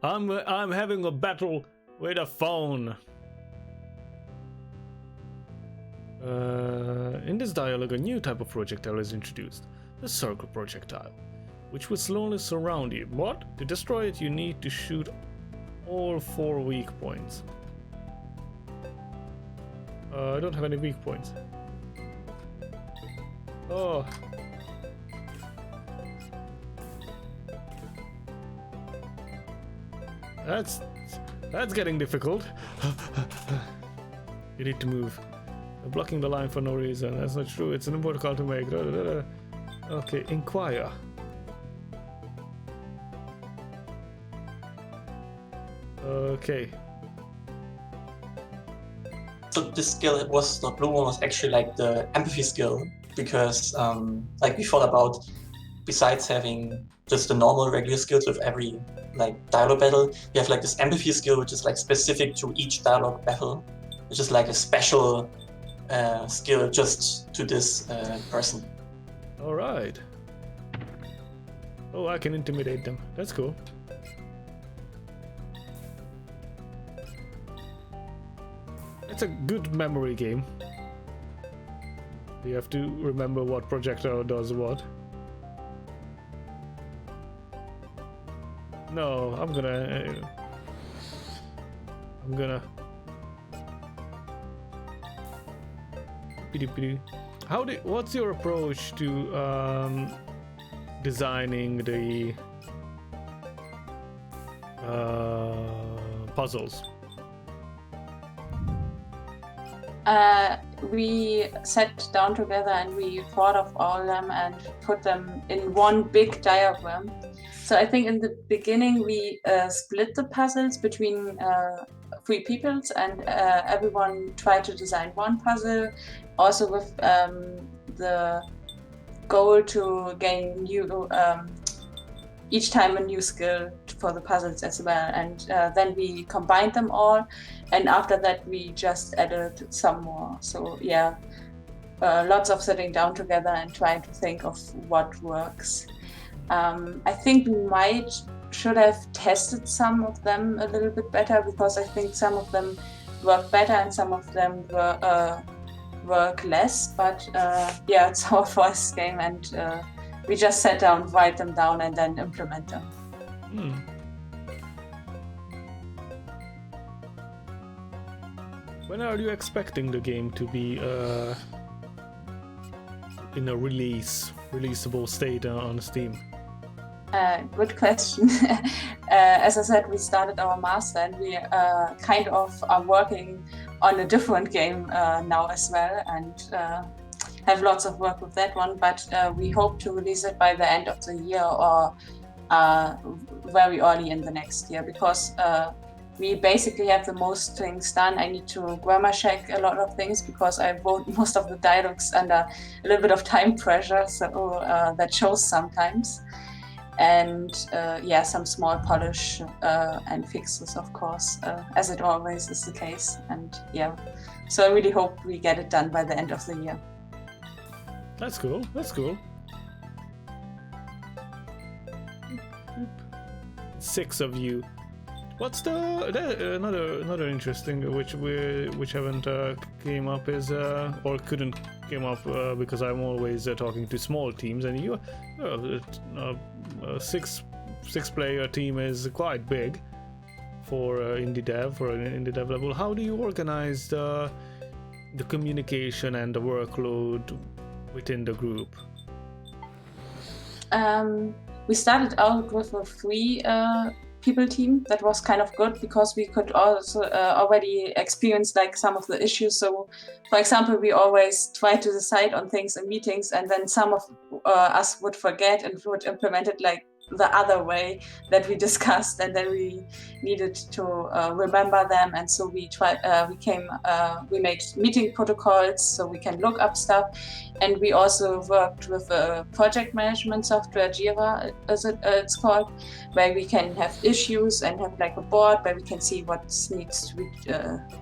I'm having a battle with a phone. In this dialogue, a new type of projectile is introduced, the circle projectile, which will slowly surround you. But to destroy it, you need to shoot all 4 weak points. I don't have any weak points. Oh. That's getting difficult. You need to move. You're blocking the line for no reason. That's not true. It's an important call to make. Okay, inquire. Okay. So this skill, the blue one was actually like the empathy skill, because like we thought about, besides having just the normal regular skills with every dialogue battle, we have like this empathy skill, which is like specific to each dialogue battle, which is like a special skill just to this person. All right. Oh, I can intimidate them. That's cool. It's a good memory game. You have to remember what projectile does what. No, I'm gonna... I'm gonna. What's your approach to designing the puzzles? We sat down together and we thought of all of them and put them in one big diagram. So I think in the beginning we split the puzzles between 3 peoples, and everyone tried to design one puzzle, also with the goal to gain new each time a new skill for the puzzles as well. And then we combined them all, and after that we just added some more. So yeah, lots of sitting down together and trying to think of what works. I think we should have tested some of them a little bit better, because I think some of them work better and some of them work less. But yeah, it's our first game, and we just sat down, write them down, and then implement them. When are you expecting the game to be in a releasable state on Steam? Good question. As I said, we started our master, and we kind of are working on a different game now as well, and have lots of work with that one. But we hope to release it by the end of the year, or very early in the next year, because we basically have the most things done. I need to grammar check a lot of things because I wrote most of the dialogues under a little bit of time pressure, so that shows sometimes. And yeah, some small polish and fixes, of course, as it always is the case. And yeah, so I really hope we get it done by the end of the year. That's cool. That's cool. 6 of you. What's another interesting which haven't came up is or couldn't came up because I'm always talking to small teams, and you a 6-player team is quite big for indie dev, for an indie dev level. How do you organize the communication and the workload within the group? We started out with a 3 people team. That was kind of good because we could also already experience like some of the issues. So for example, we always try to decide on things in meetings, and then some of us would forget and would implement it like the other way that we discussed, and then we needed to remember them. And so we made meeting protocols so we can look up stuff, and we also worked with a project management software, Jira as it's called, where we can have issues and have like a board where we can see what needs to be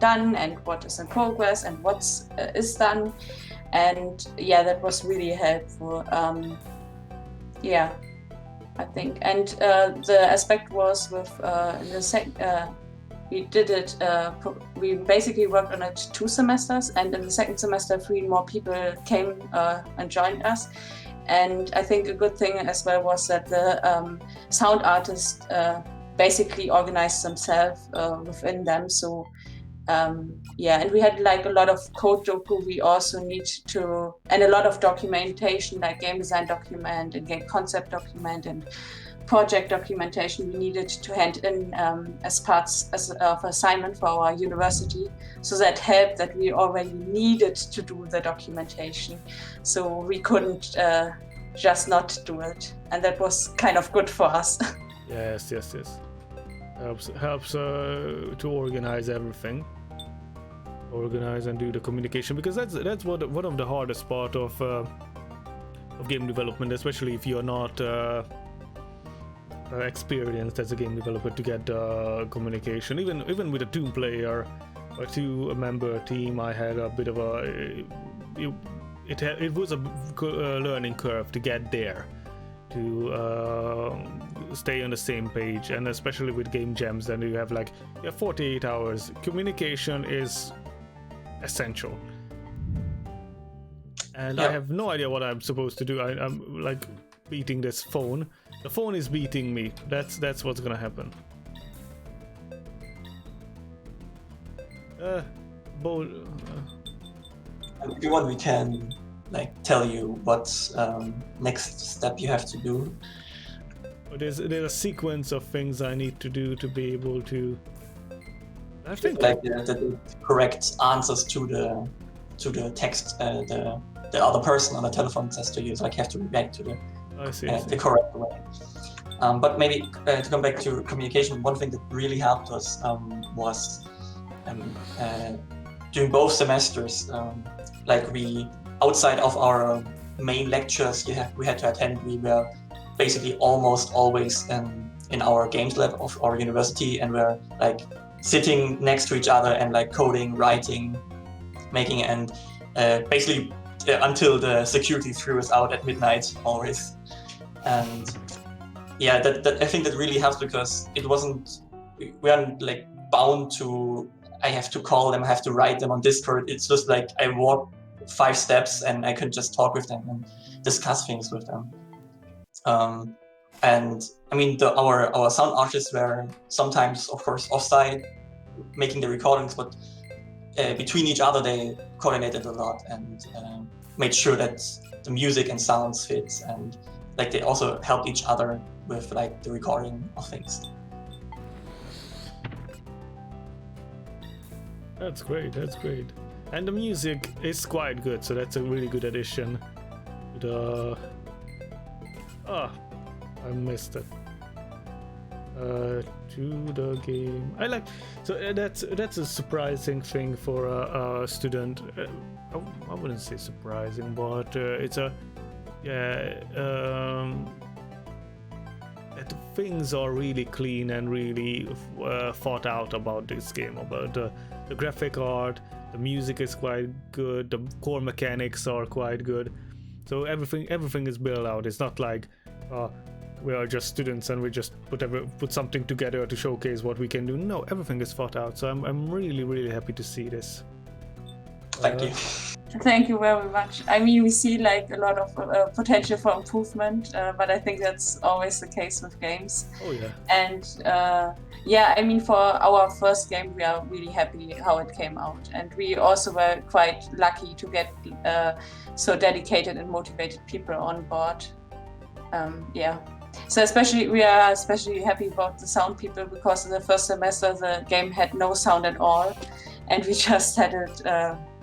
done and what is in progress and what is done. And yeah, that was really helpful. Yeah, I think. And the aspect was with we did it, we basically worked on it 2 semesters, and in the second semester 3 more people came and joined us. And I think a good thing as well was that the sound artists basically organized themselves within them. So yeah, and we had like a lot of code doku we also need to, and a lot of documentation, like game design document and game concept document and project documentation we needed to hand in as parts of assignment for our university. So that helped that we already needed to do the documentation. So we couldn't just not do it. And that was kind of good for us. Yes. Helps to organize everything. Organize and do the communication, because that's one of the hardest part of game development, especially if you're not experienced as a game developer, to get communication. Even with a 2-player or 2-member team, I had a bit of it was a learning curve to get there, to stay on the same page. And especially with game jams, then you have 48 hours. Communication is essential, and I have no idea what I'm supposed to do. I'm like beating this phone. The phone is beating me. That's what's gonna happen. Bold. If you want, we can like tell you what next step you have to do. There's a sequence of things I need to do to be able to. I think like the correct answers to the text the other person on the telephone says to you. So like you have to react to I see. the correct way. But maybe to come back to communication, one thing that really helped us was during both semesters, like we, outside of our main lectures we had to attend, we were basically almost always in our games lab of our university, and we're like sitting next to each other and like coding, writing, making, and basically until the security threw us out at midnight always. And yeah, that I think that really helps, because it wasn't, we aren't like bound to, I have to call them, I have to write them on Discord. It's just like I walk 5 steps and I can just talk with them and discuss things with them. And I mean, our sound artists were sometimes, of course, offsite making the recordings, but between each other they coordinated a lot and made sure that the music and sounds fit, and like they also helped each other with like the recording of things. That's great. That's great. And the music is quite good, so that's a really good addition. I missed it. To the game. I like. So that's a surprising thing for a student. I wouldn't say surprising, but it's a that things are really clean and really thought out about this game. About the graphic art, the music is quite good, the core mechanics are quite good. So everything is built out. It's not like we are just students and we just put something together to showcase what we can do. No, everything is thought out. So I'm really happy to see this. Thank you. Thank you very much. I mean, we see like a lot of potential for improvement, but I think that's always the case with games. Oh yeah. And yeah, I mean, for our first game, we are really happy how it came out, and we also were quite lucky to get so dedicated and motivated people on board. Yeah. So we are especially happy about the sound people, because in the first semester the game had no sound at all, and we just had it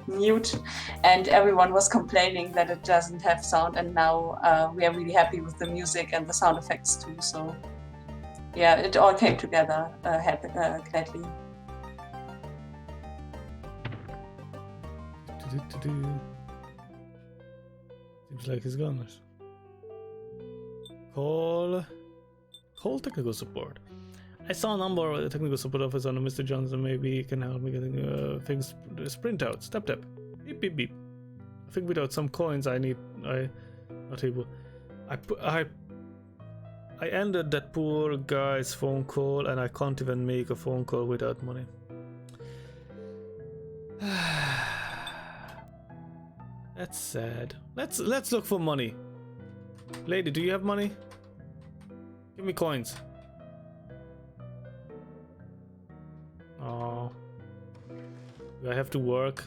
mute, and everyone was complaining that it doesn't have sound, and now we are really happy with the music and the sound effects too. So yeah, it all came together gladly. Seems like he's gone. Call technical support. I saw a number of the technical support office on Mr. Johnson. Maybe he can help me getting things printouts. Tap. Beep beep beep. I think without some coins I not able. I ended that poor guy's phone call, and I can't even make a phone call without money. That's sad. Let's look for money. Lady, do you have money? Give me coins. Oh. Do I have to work?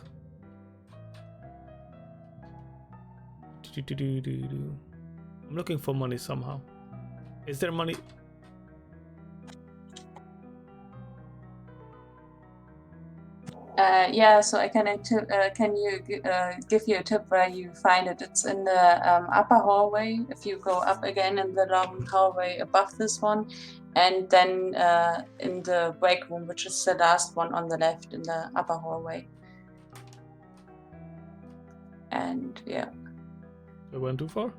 I'm looking for money somehow. Is there money? Yeah, so I can give you a tip where you find it. It's in the upper hallway. If you go up again in the long hallway above this one, and then in the break room, which is the last one on the left in the upper hallway. And yeah. I went too far?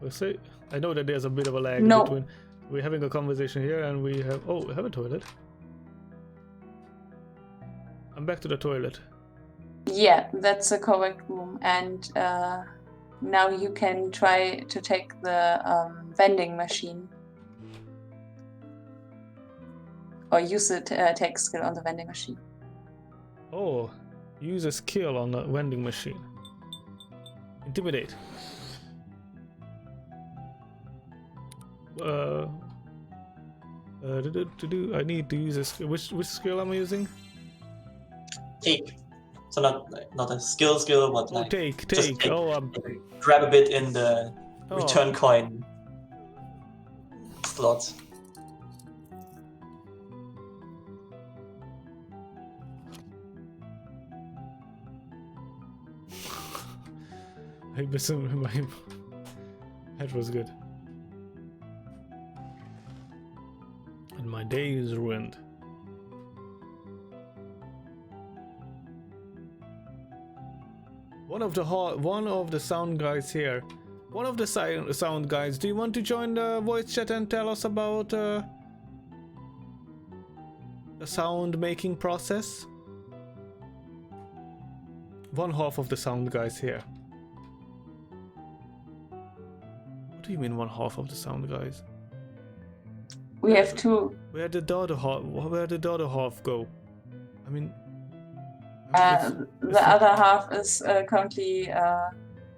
We'll see. I know that there's a bit of a lag between. We're having a conversation here and we have. Oh, we have a toilet. I'm back to the toilet. Yeah, that's the correct room. And now you can try to take the vending machine. Or use the take skill on the vending machine. Oh, use a skill on the vending machine. Intimidate. I need to use a skill. Which skill am I using? take. So not a skill, but Oh, like take. just take. Oh, Grab a bit in the oh. return coin slot. That was good. And my day is ruined. One of the sound guys here. One of the sound guys. Do you want to join the voice chat and tell us about the sound making process? One half of the sound guys here. What do you mean one half of the sound guys? We have two. Where did the other half go? I mean, The other half is currently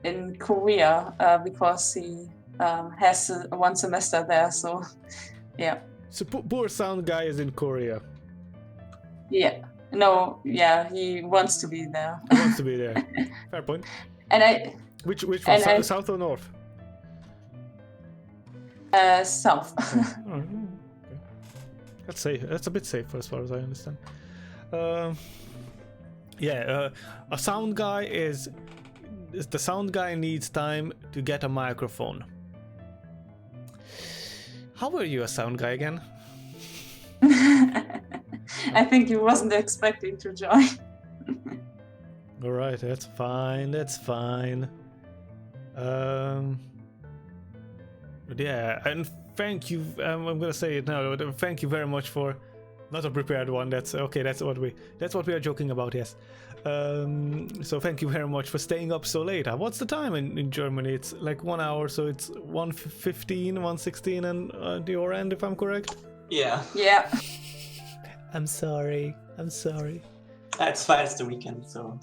in Korea because he has one semester there. So, yeah. So poor sound guy is in Korea. Yeah. No. Yeah. He wants to be there. He wants to be there. Fair point. And which one? South or north? South. Oh, okay. That's safe. That's a bit safer as far as I understand. Yeah, a sound guy is the sound guy needs time to get a microphone. How were you a sound guy again? I think he wasn't expecting to join. All right, that's fine. That's fine. But yeah, and thank you. I'm gonna say it now. Thank you very much for not a prepared one. That's okay. That's what we are joking about. Yes. So thank you very much for staying up so late. What's the time in Germany? It's like 1 hour, so it's 1:15, 1:16, and your end, if I'm correct. Yeah. Yeah. I'm sorry. It's fine. It's the weekend, so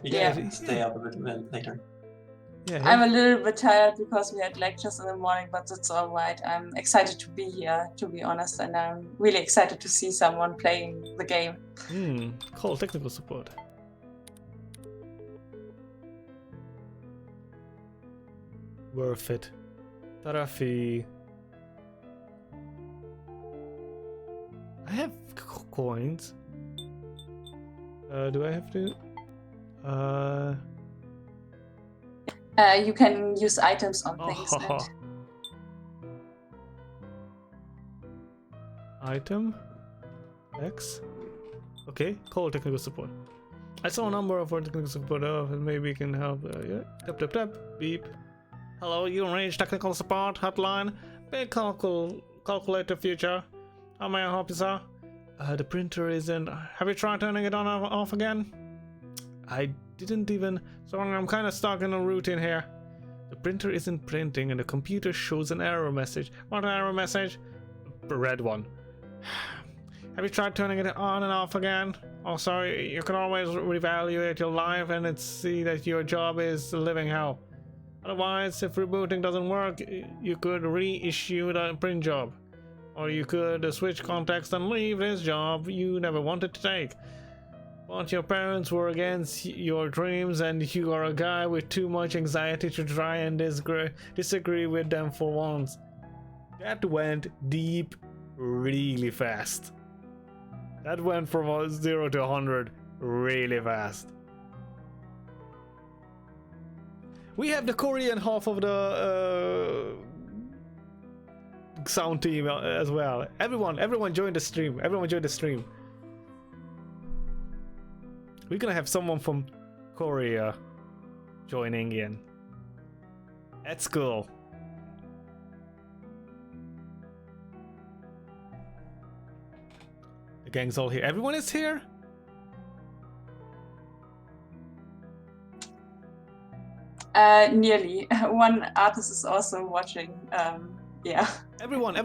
we Yeah. can stay up a bit later. Yeah. I'm a little bit tired because we had lectures in the morning, but it's all right. I'm excited to be here, to be honest, and I'm really excited to see someone playing the game. Call technical support. Worth it. Tarafi. I have coins. Do I have to? You can use items on things. And Item X. Okay, call technical support. I saw a number of our technical support. Maybe you can help. Yeah. Tap. Beep. Hello, you range technical support hotline. Big calculator future. How may I help you, sir? The printer isn't. Have you tried turning it on or off again? I didn't even. Sorry, I'm kind of stuck in a routine here. The printer isn't printing and the computer shows an error message. What error message? A red one. Have you tried turning it on and off again? Also, you can always reevaluate your life and see that your job is living hell. Otherwise, if rebooting doesn't work, you could reissue the print job. Or you could switch context and leave this job you never wanted to take. But your parents were against your dreams and you are a guy with too much anxiety to try and disagree with them for once. That went deep really fast. That went from 0 to 100 really fast. We have the Korean half of the sound team as well. Everyone joined the stream. We're gonna have someone from Korea joining in. That's cool. The gang's all here. Everyone is here? Nearly. One artist is also watching. Yeah. Everyone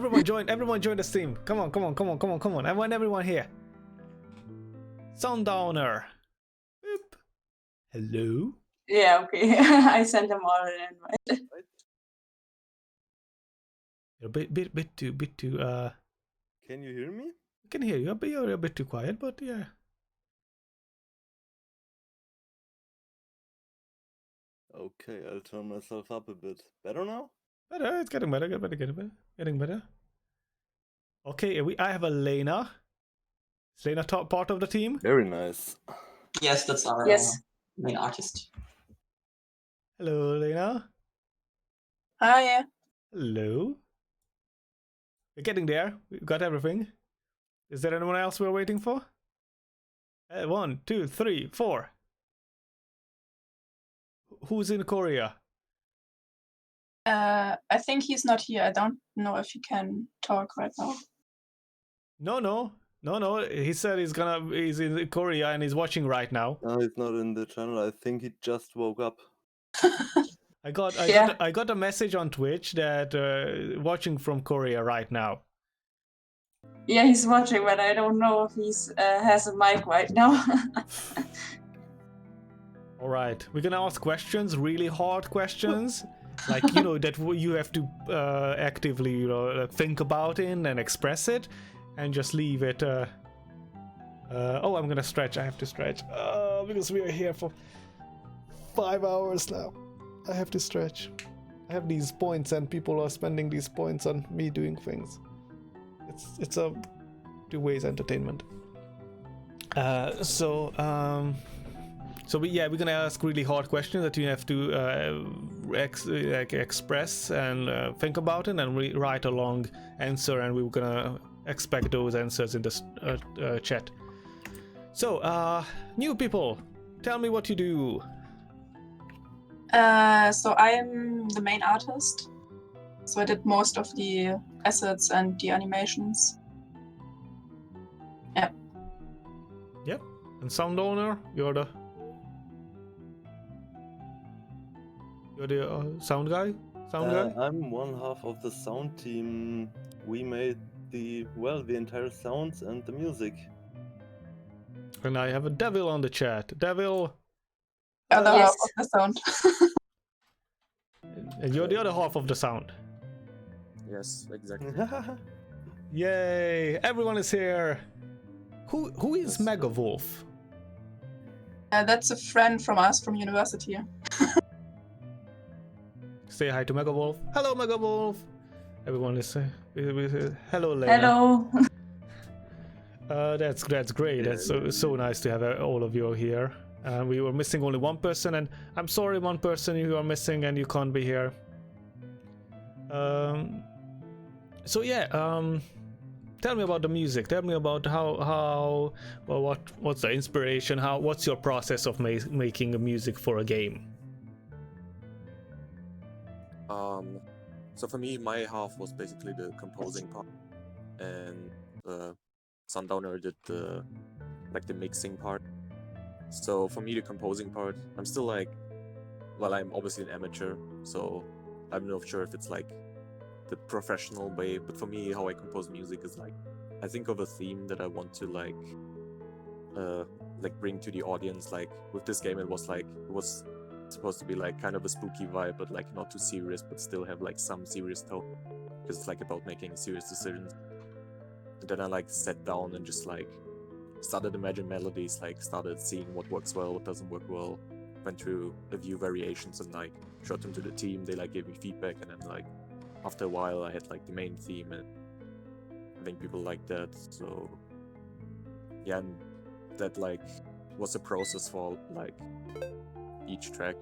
join the stream. Come on. I want everyone here. Sundowner. Boop. Hello? Yeah, okay. I sent them all an invite. You're a bit too Can you hear me? I can hear you, but you're a bit too quiet, but yeah. Okay, I'll turn myself up a bit. Better now? Better, it's getting better, getting better. Okay, I have a Lena. Is Lena top part of the team? Very nice. Yes, that's our Yes. main artist. Hello, Lena. Hi. Hello. We're getting there. We've got everything. Is there anyone else we're waiting for? 1, 2, 3, 4. Who's in Korea? I think he's not here. I don't know if he can talk right now. No. He said he's in Korea and he's watching right now. No, he's not in the channel. I think he just woke up. I got a message on Twitch that watching from Korea right now. Yeah, he's watching, but I don't know if he's has a mic right now. All right, we're gonna ask questions, really hard questions, like that you have to actively think about it and express it, and just leave it. Oh, I'm gonna stretch. I have to stretch because we are here for 5 hours now. I have to stretch. I have these points, and people are spending these points on me doing things. It's a two-ways entertainment. So we're gonna ask really hard questions that you have to express and think about it and write a long answer, and we're gonna expect those answers in this chat. So, new people, tell me what you do. So I am the main artist. So I did most of the assets and the animations. Yeah. Yep. And sound owner, you're the sound guy. I'm one half of the sound team. We made the entire sounds and the music. And I have a Devil on the chat. Devil. Other Yes. half of the sound. And you're the other half of the sound. Yes, exactly. Yay! Everyone is here. Who is Yes. Megawolf? That's a friend from us from university. Say hi to Megawolf. Hello, Megawolf. Everyone is hello, Lena. Hello. That's great. That's so nice to have all of you here. We were missing only one person, and I'm sorry, one person you are missing and you can't be here. So yeah, tell me about the music. Tell me about what's the inspiration? What's your process of making a music for a game? So for me, my half was basically the composing part, and Sundowner did the mixing part. So for me, the composing part, I'm still I'm obviously an amateur, so I'm not sure if it's the professional way, but for me, how I compose music is I think of a theme that I want to bring to the audience. With this game, it was supposed to be kind of a spooky vibe, but not too serious, but still have some serious tone, because it's about making serious decisions. And then I sat down and just started imagining melodies, started seeing what works well, what doesn't work well, went through a few variations and showed them to the team. They gave me feedback, and then after a while I had the main theme, and I think people liked that. So yeah, and that was a process for each track.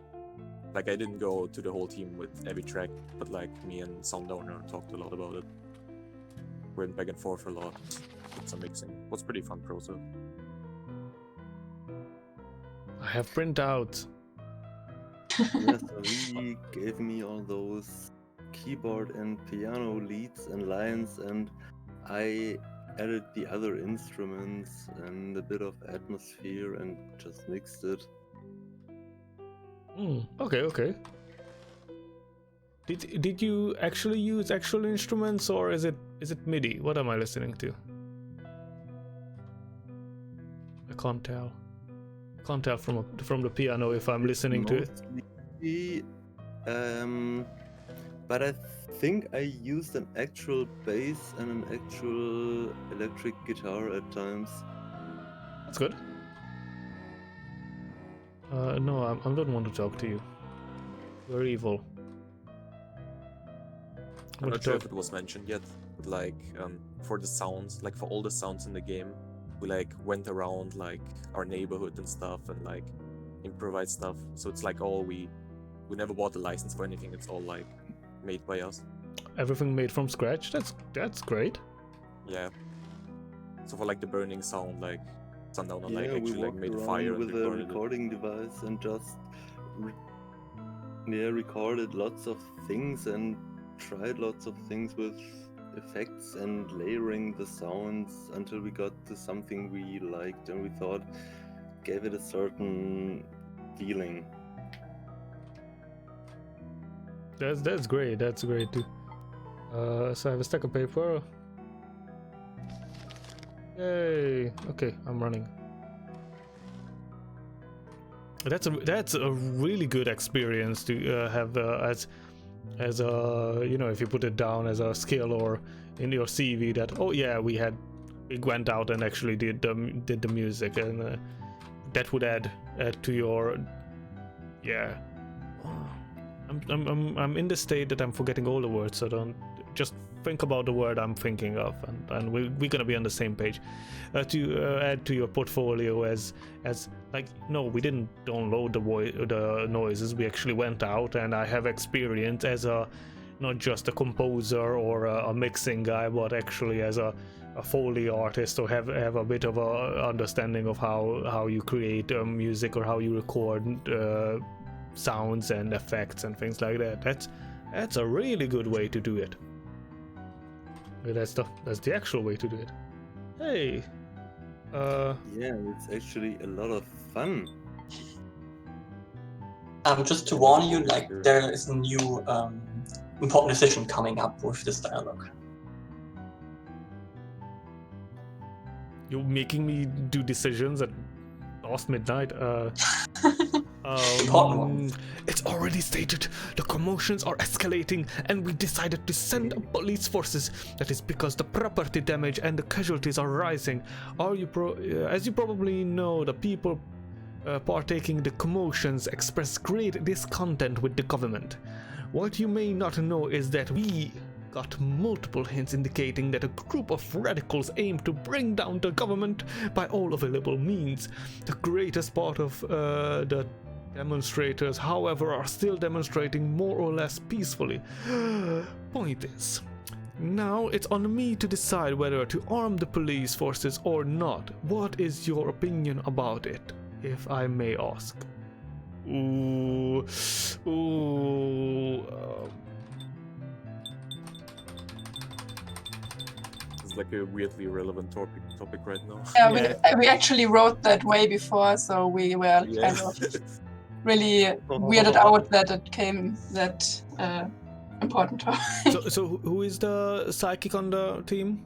I didn't go to the whole team with every track, but me and Sundowner talked a lot about it. Went back and forth a lot, did some mixing. It was a pretty fun process. I have printout. Yes, he gave me all those keyboard and piano leads and lines, and I added the other instruments and a bit of atmosphere and just mixed it. Okay. Did you actually use actual instruments, or is it MIDI? What am I listening to? I can't tell. Can't tell from the piano if I'm listening to it. Mostly, but I think I used an actual bass and an actual electric guitar at times. That's good. No, I don't want to talk to you. We're evil. I'm What not to sure talk- if it was mentioned yet, but like for the sounds, like for all the sounds in the game, we like went around like our neighborhood and stuff and like improvised stuff. So it's like all we never bought the license for anything. It's all like made by us. Everything made from scratch. That's great. Yeah. So for like the burning sound, like Sundowner like Yeah, we actually like walked made a around fire and with a recorded it. recording device and just recorded lots of things and tried lots of things with effects and layering the sounds until we got to something we liked and we thought gave it a certain feeling. That's great. That's great too. So I have a stack of paper. Yay! Okay, I'm running. That's a really good experience to have as a, you know, if you put it down as a skill or in your CV that, oh yeah, we went out and actually did the music, and that would add to your, yeah. I'm in the state that I'm forgetting all the words, so don't just think about the word I'm thinking of, and we're gonna be on the same page. To add to your portfolio as like, no, we didn't download the noises. We actually went out, and I have experience as a not just a composer or a mixing guy, but actually as a Foley artist, or have a bit of a understanding of how you create music or how you record sounds and effects and things like that. That's a really good way to do it. That's the actual way to do it. Hey, Yeah, it's actually a lot of fun. Just to warn you, like there is a new important decision coming up with this dialogue. you're making me do decisions at past midnight. Important ones. It's already stated the commotions are escalating, and we decided to send police forces. That is because the property damage and the casualties are rising. As you probably know, the people partaking in the commotions express great discontent with the government. What you may not know is that we got multiple hints indicating that a group of radicals aim to bring down the government by all available means. The greatest part of the demonstrators, however, are still demonstrating more or less peacefully. Point is, now it's on me to decide whether to arm the police forces or not. What is your opinion about it, if I may ask? It's like a weirdly relevant topic right now. Yeah, Yeah. we actually wrote that way before, so we were Yeah. kind of really weirded out that it came that important. So who is the psychic on the team?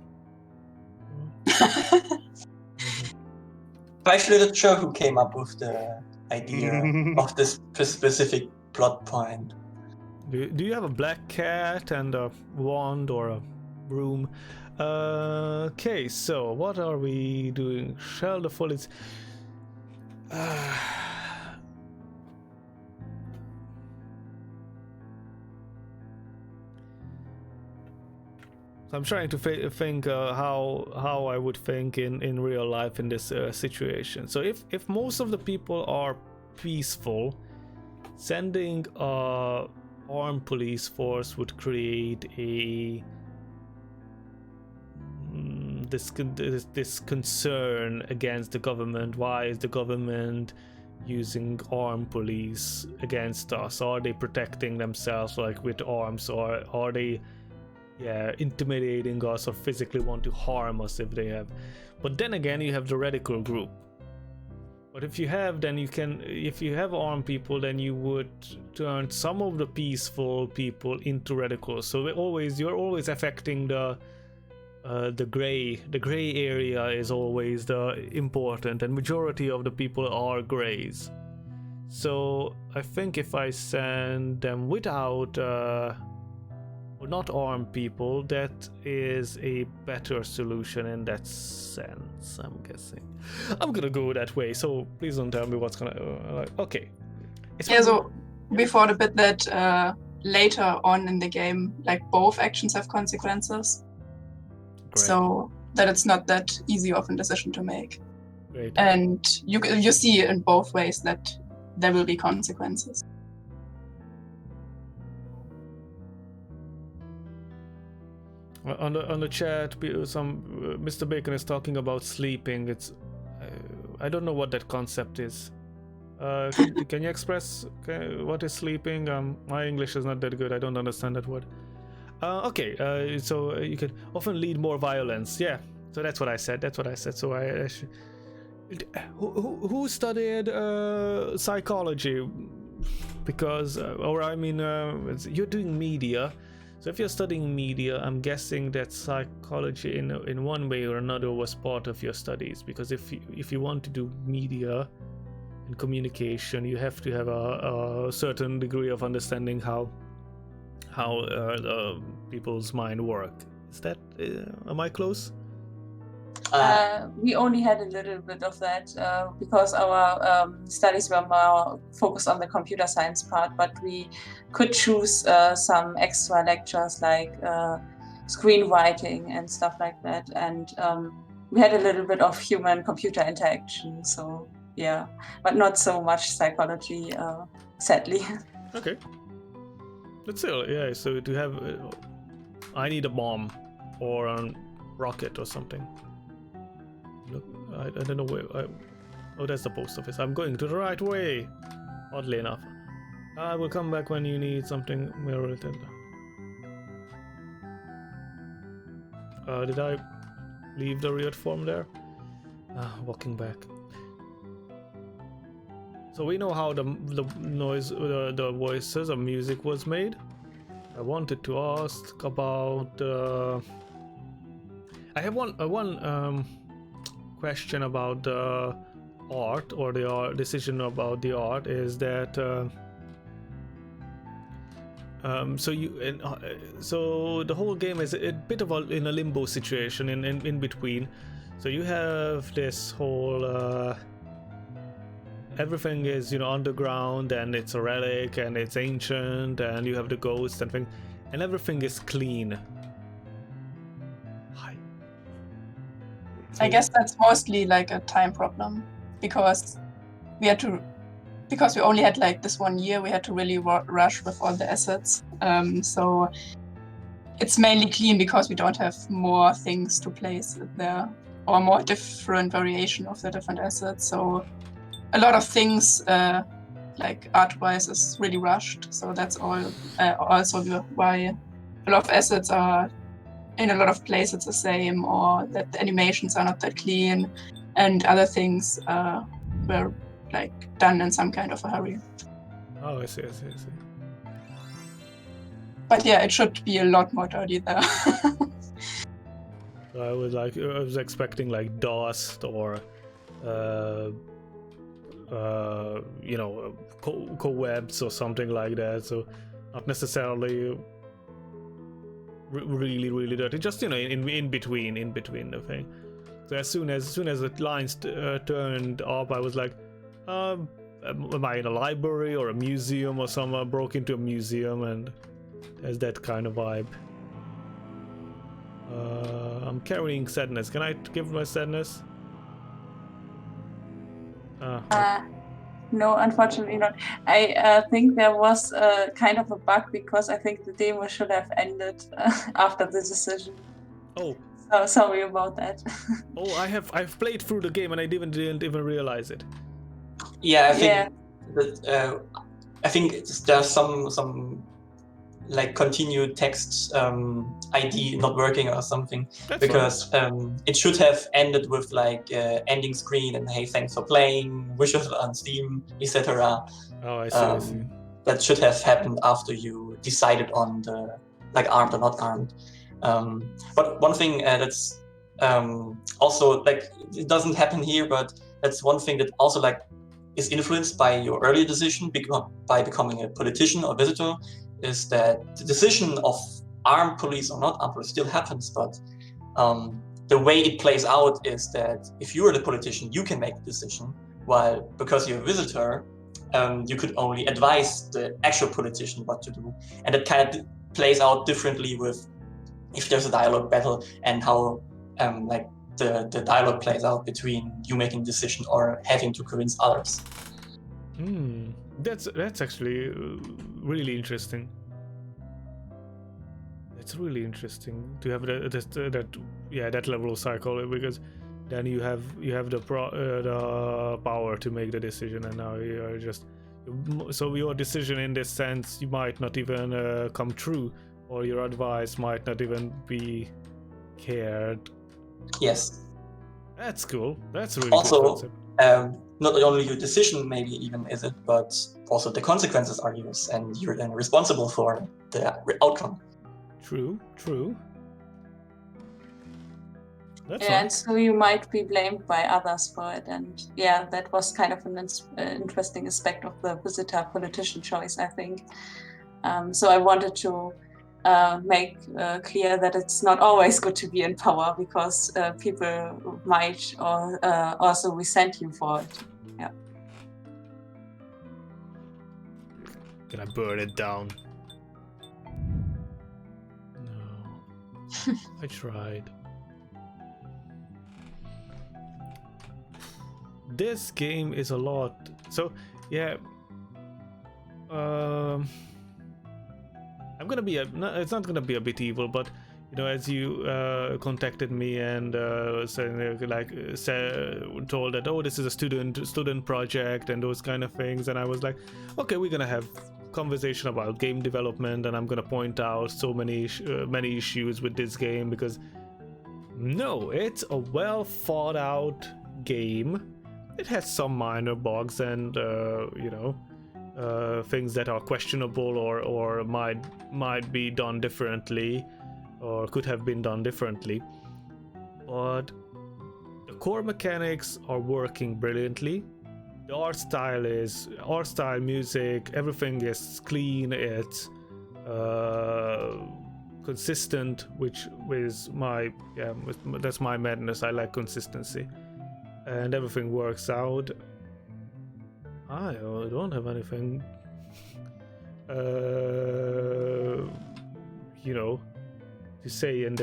I'm actually not sure who came up with the idea of this specific plot point. Do you have a black cat and a wand or a broom? Okay, so what are we doing? Shall the follies... I'm trying to think how I would think in real life in this situation. So if most of the people are peaceful, sending a armed police force would create a this concern against the government. Why is the government using armed police against us? Are they protecting themselves like with arms, or are they intimidating us or physically want to harm us if they have? But then again, you have the radical group. But if you have armed people, then you would turn some of the peaceful people into radicals. So you're always affecting the gray area is always the important, and majority of the people are grays. So I think if I send them without not armed people, that is a better solution in that sense, I'm guessing. I'm gonna go that way, so please don't tell me what's gonna okay. Yeah, so before the bit that later on in the game, like both actions have consequences. Great. So that it's not that easy of a decision to make. Great. And you see in both ways that there will be consequences. On the chat, Mr. Bacon is talking about sleeping. It's I don't know what that concept is. Can you express what is sleeping? My English is not that good. I don't understand that word. Okay. So you can often lead more violence. Yeah. So that's what I said. So I should... Who studied psychology? Because you're doing media. So if you're studying media, I'm guessing that psychology in one way or another was part of your studies. Because if you want to do media and communication, you have to have a certain degree of understanding how people's mind work. Is that am I close? We only had a little bit of that because our studies were more focused on the computer science part, but we could choose some extra lectures like screenwriting and stuff like that. And we had a little bit of human-computer interaction, so yeah, but not so much psychology, sadly. Okay. That's still, yeah, so to have... I need a bomb or a rocket or something. Look, I don't know where... oh, that's the post office. I'm going to the right way, oddly enough. I will come back when you need something more written. Did I leave the weird form there? Walking back. So we know how the noise, the voices of music was made. I wanted to ask about... I have one question about the art, or the decision about the art, is that so the whole game is a bit of in a limbo situation in between. So you have this whole everything is underground, and it's a relic, and it's ancient, and you have the ghosts and things, and everything is clean. Hi. I guess that's mostly like a time problem, because we only had like this 1 year, we had to really rush with all the assets. So it's mainly clean because we don't have more things to place there, or more different variation of the different assets. So a lot of things, like art-wise, is really rushed. So that's all. Also why a lot of assets are in a lot of places the same, or that the animations are not that clean, and other things were like done in some kind of a hurry. Oh, I see. But yeah, it should be a lot more dirty there. I was expecting like dust or cobwebs or something like that. So not necessarily really dirty, just in between the thing. So as soon as the lines turned up, I was like, am I in a library or a museum or somewhere? Broke into a museum, and there's that kind of vibe. I'm carrying sadness. Can I give my sadness? No, unfortunately not. I think there was kind of a bug, because I think the demo should have ended after the decision. Oh. So sorry about that. Oh, I've played through the game and I didn't even realize it. Yeah, I think there's some like continued text ID not working or something. That's because it should have ended with like ending screen and hey, thanks for playing, wishes on Steam, etc. Oh, I see. That should have happened after you decided on the like armed or not armed. But one thing that's also like, it doesn't happen here, but that's one thing that also like is influenced by your earlier decision by becoming a politician or visitor, is that the decision of armed police or not armed police still happens, but the way it plays out is that if you are the politician, you can make the decision, while because you're a visitor, you could only advise the actual politician what to do, and it kind of plays out differently with if there's a dialogue battle and how like the dialogue plays out between you making a decision or having to convince others. That's actually really interesting. It's really interesting to have that level of cycle, because then you have the power to make the decision, and now you are just so your decision in this sense you might not even come true, or your advice might not even be cared. Yes. That's cool. That's a really Also, good concept. Not only your decision maybe even is it, but also the consequences are yours, and you're then responsible for the outcome. True. That's Yeah, and so you might be blamed by others for it, and yeah, that was kind of an interesting aspect of the visitor politician choice, I think. So I wanted to make clear that it's not always good to be in power, because people might also resent you for it. Yeah. Can I burn it down? No. I tried. This game is a lot. So, yeah. I'm gonna be it's not gonna be a bit evil, but you know, as you contacted me and told that, oh, this is a student project and those kind of things, and I was like, okay, we're gonna have conversation about game development, and I'm gonna point out so many issues with this game, because no, it's a well thought out game. It has some minor bugs and things that are questionable or might be done differently, or could have been done differently, but the core mechanics are working brilliantly. The art style, music, everything is clean. It's consistent, which is that's my madness. I like consistency, and everything works out. I don't have anything to say in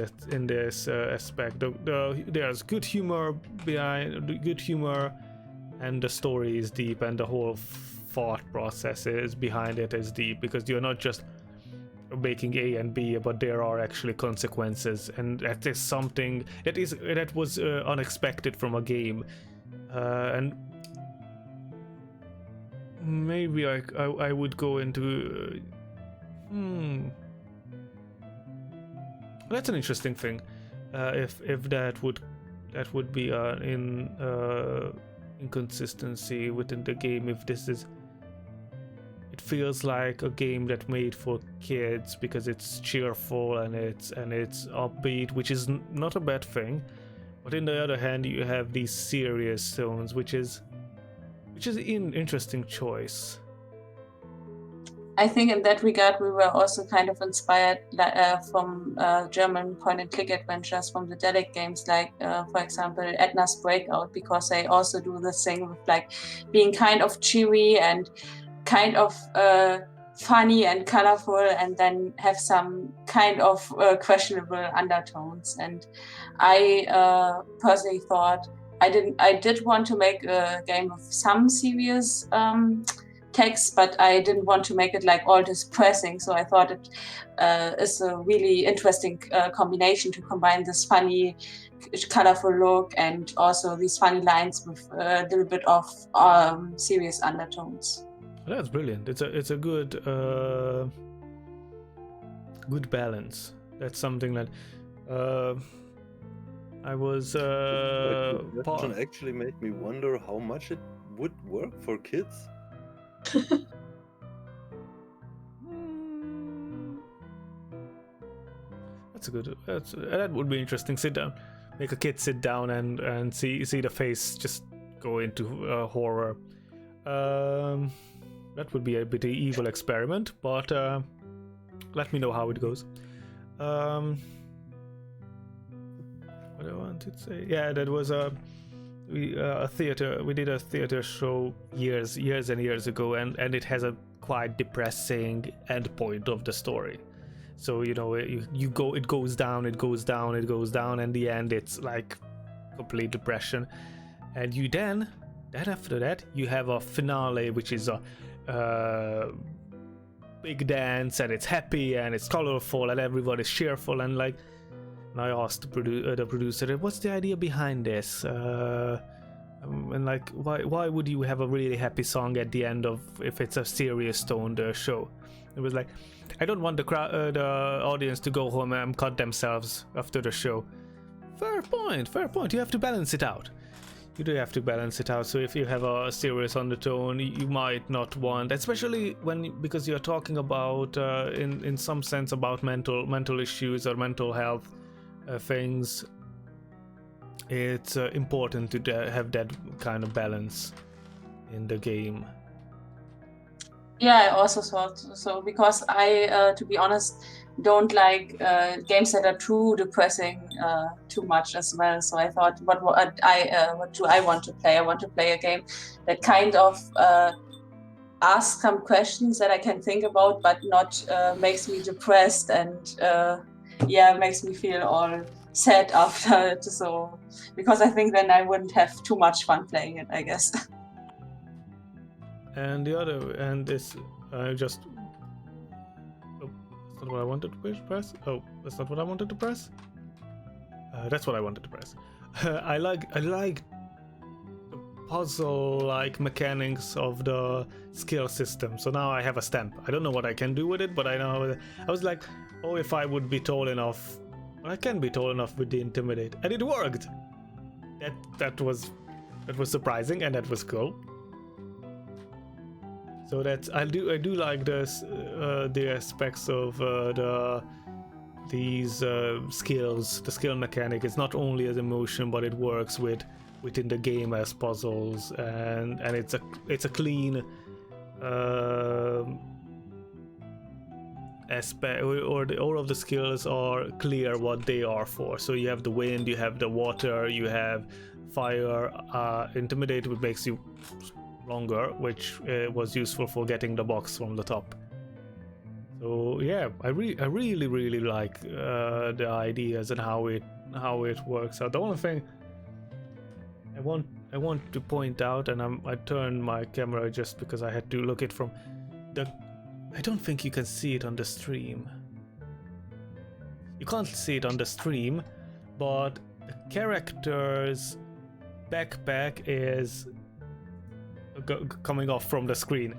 this aspect. There's good humor and the story is deep, and the whole thought process behind it is deep, because you're not just making A and B, but there are actually consequences, and that is something that was unexpected from a game, and maybe I would go into that's an interesting thing. If that would be inconsistency within the game. If it feels like a game that made for kids because it's cheerful and it's upbeat, which is not a bad thing. But on the other hand, you have these serious tones, which is an interesting choice. I think in that regard, we were also kind of inspired from German point-and-click adventures from the Delic games, like, for example, Edna's Breakout, because they also do this thing with like being kind of cheery and kind of funny and colorful, and then have some kind of questionable undertones. And I personally thought I did want to make a game with some serious text, but I didn't want to make it like all depressing. So I thought it is a really interesting combination to combine this funny, colorful look and also these funny lines with a little bit of serious undertones. That's brilliant. It's a good balance. That's something that I was The question actually made me wonder how much it would work for kids. That would be interesting. Make a kid sit down and see the face just go into horror. That would be a bit of evil experiment, but let me know how it goes. What I wanted to say, yeah, that was we did a theater show years and years ago, and it has a quite depressing end point of the story. So it goes down, and the end it's like complete depression. And then after that you have a finale, which is a big dance, and it's happy and it's colorful and everybody's cheerful, and like, and I asked the producer, what's the idea behind this, and like, why would you have a really happy song at the end of if it's a serious toned show? It was like, I don't want the audience to go home and cut themselves after the show. Fair point. You have to balance it out. You do have to balance it out. So if you have a serious undertone, you might not want, especially because you're talking about in some sense about mental issues or mental health things. It's important to have that kind of balance in the game. Yeah, I also thought so, because I, to be honest, don't like games that are too depressing too much as well. So I thought, what do I want to play? I want to play a game that kind of asks some questions that I can think about, but not makes me depressed and makes me feel all sad after it. So because I think then I wouldn't have too much fun playing it, I guess. And the other, and this, just. Oh, that's not what I wanted to press. Oh, that's not what I wanted to press. That's what I wanted to press. I like the puzzle-like mechanics of the skill system. So now I have a stamp. I don't know what I can do with it, but I know. I was like, oh, if I would be tall enough, I can be tall enough with the intimidate, and it worked. That was surprising, and that was cool. So that's I do like this the aspects of these skills. The skill mechanic is not only as emotion, but it works within the game as puzzles, and it's a clean aspect, or all of the skills are clear what they are for. So you have the wind, you have the water, you have fire. Intimidate, which makes you longer, which was useful for getting the box from the top. So yeah, I really like the ideas and how it works out. The only thing I want to point out, and I turned my camera just because I had to look it from the. I don't think you can see it on the stream. You can't see it on the stream, but the character's backpack is coming off from the screen.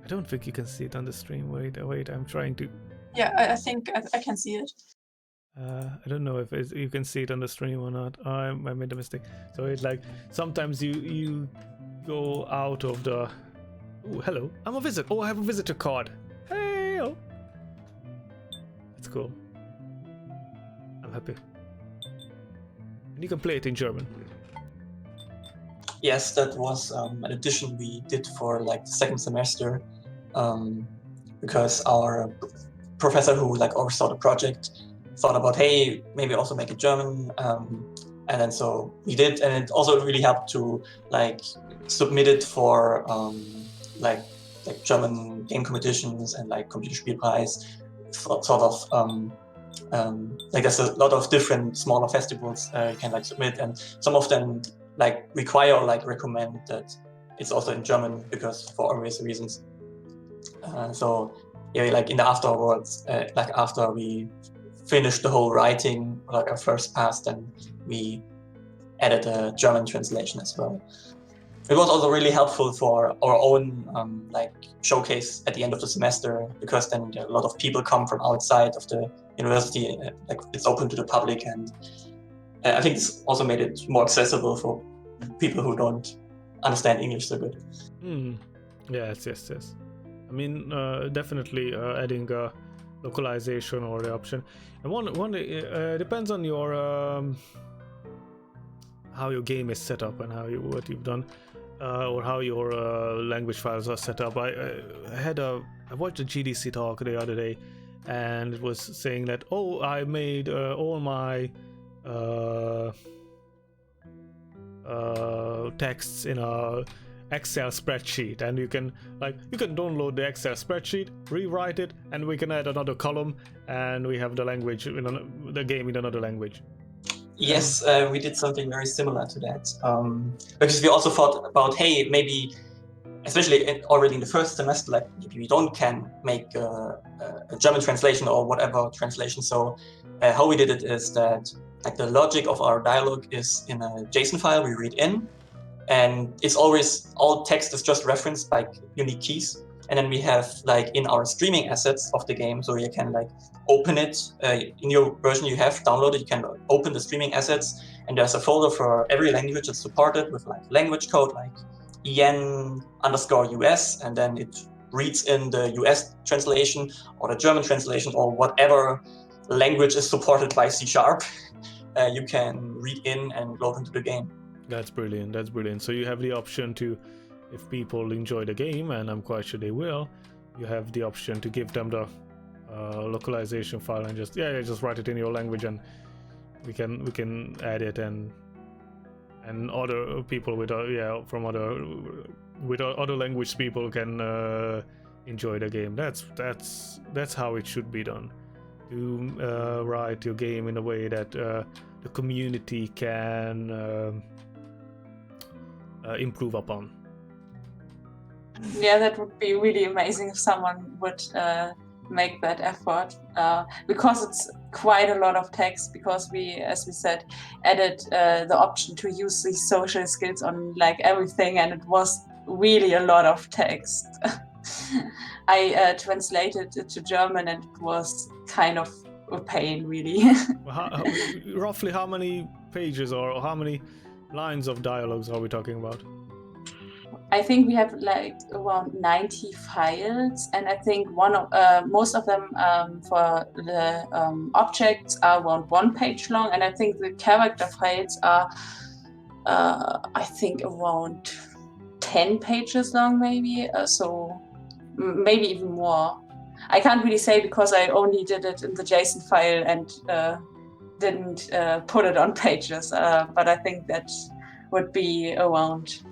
I don't think you can see it on the stream. Wait, I'm trying to. Yeah, I think I can see it. I don't know if you can see it on the stream or not. I made a mistake. So it's like sometimes you go out of the. Oh, hello! I'm a visitor. Oh, I have a visitor card. Hey! Oh. That's cool. I'm happy. And you can play it in German. Yes, that was an addition we did for like the second semester, because our professor who like oversaw the project thought about, hey, maybe also make it German, and then so we did, and it also really helped to like submit it for like German game competitions and like Computerspielpreis, sort of like there's a lot of different smaller festivals you can like submit, and some of them like require or like recommend that it's also in German because for obvious reasons. So yeah, like in the afterwards, like after we finished the whole writing, like our first pass, then we added a German translation as well. It was also really helpful for our own like showcase at the end of the semester, because then a lot of people come from outside of the university, like it's open to the public, and I think this also made it more accessible for people who don't understand English so good. Yes. I mean, definitely adding localization or the option. And one depends on your how your game is set up and what you've done, or how your language files are set up. I watched a GDC talk the other day, and it was saying that I made all my texts in a Excel spreadsheet, and you can download the Excel spreadsheet, rewrite it, and we can add another column, and we have the language the game in another language. Yes, we did something very similar to that, because we also thought about, hey, maybe, especially already in the first semester, like maybe we can make a German translation or whatever translation. So how we did it is that like the logic of our dialogue is in a JSON file we read in, and it's always, all text is just referenced by unique keys. And then we have like in our streaming assets of the game, so you can like open it in your version you have downloaded, you can open the streaming assets, and there's a folder for every language that's supported with like language code like EN_US, and then it reads in the US translation or the German translation or whatever language is supported by C#. You can read in and load into the game. That's brilliant. That's brilliant. So you have the option to, if people enjoy the game, and I'm quite sure they will, you have the option to give them the localization file and just write it in your language, and we can add it, and other people with from other language people can enjoy the game. That's how it should be done. To write your game in a way that the community can improve upon. Yeah, that would be really amazing if someone would make that effort, because it's quite a lot of text, because we, as we said, added the option to use these social skills on like everything, and it was really a lot of text. I translated it to German, and it was kind of a pain, really. Roughly how many pages or how many lines of dialogues are we talking about? I think we have like around 90 files, and I think most of them for the objects are around 1 page long, and I think the character files are I think around 10 pages long, maybe, so maybe even more. I can't really say because I only did it in the JSON file and didn't put it on pages, but I think that would be around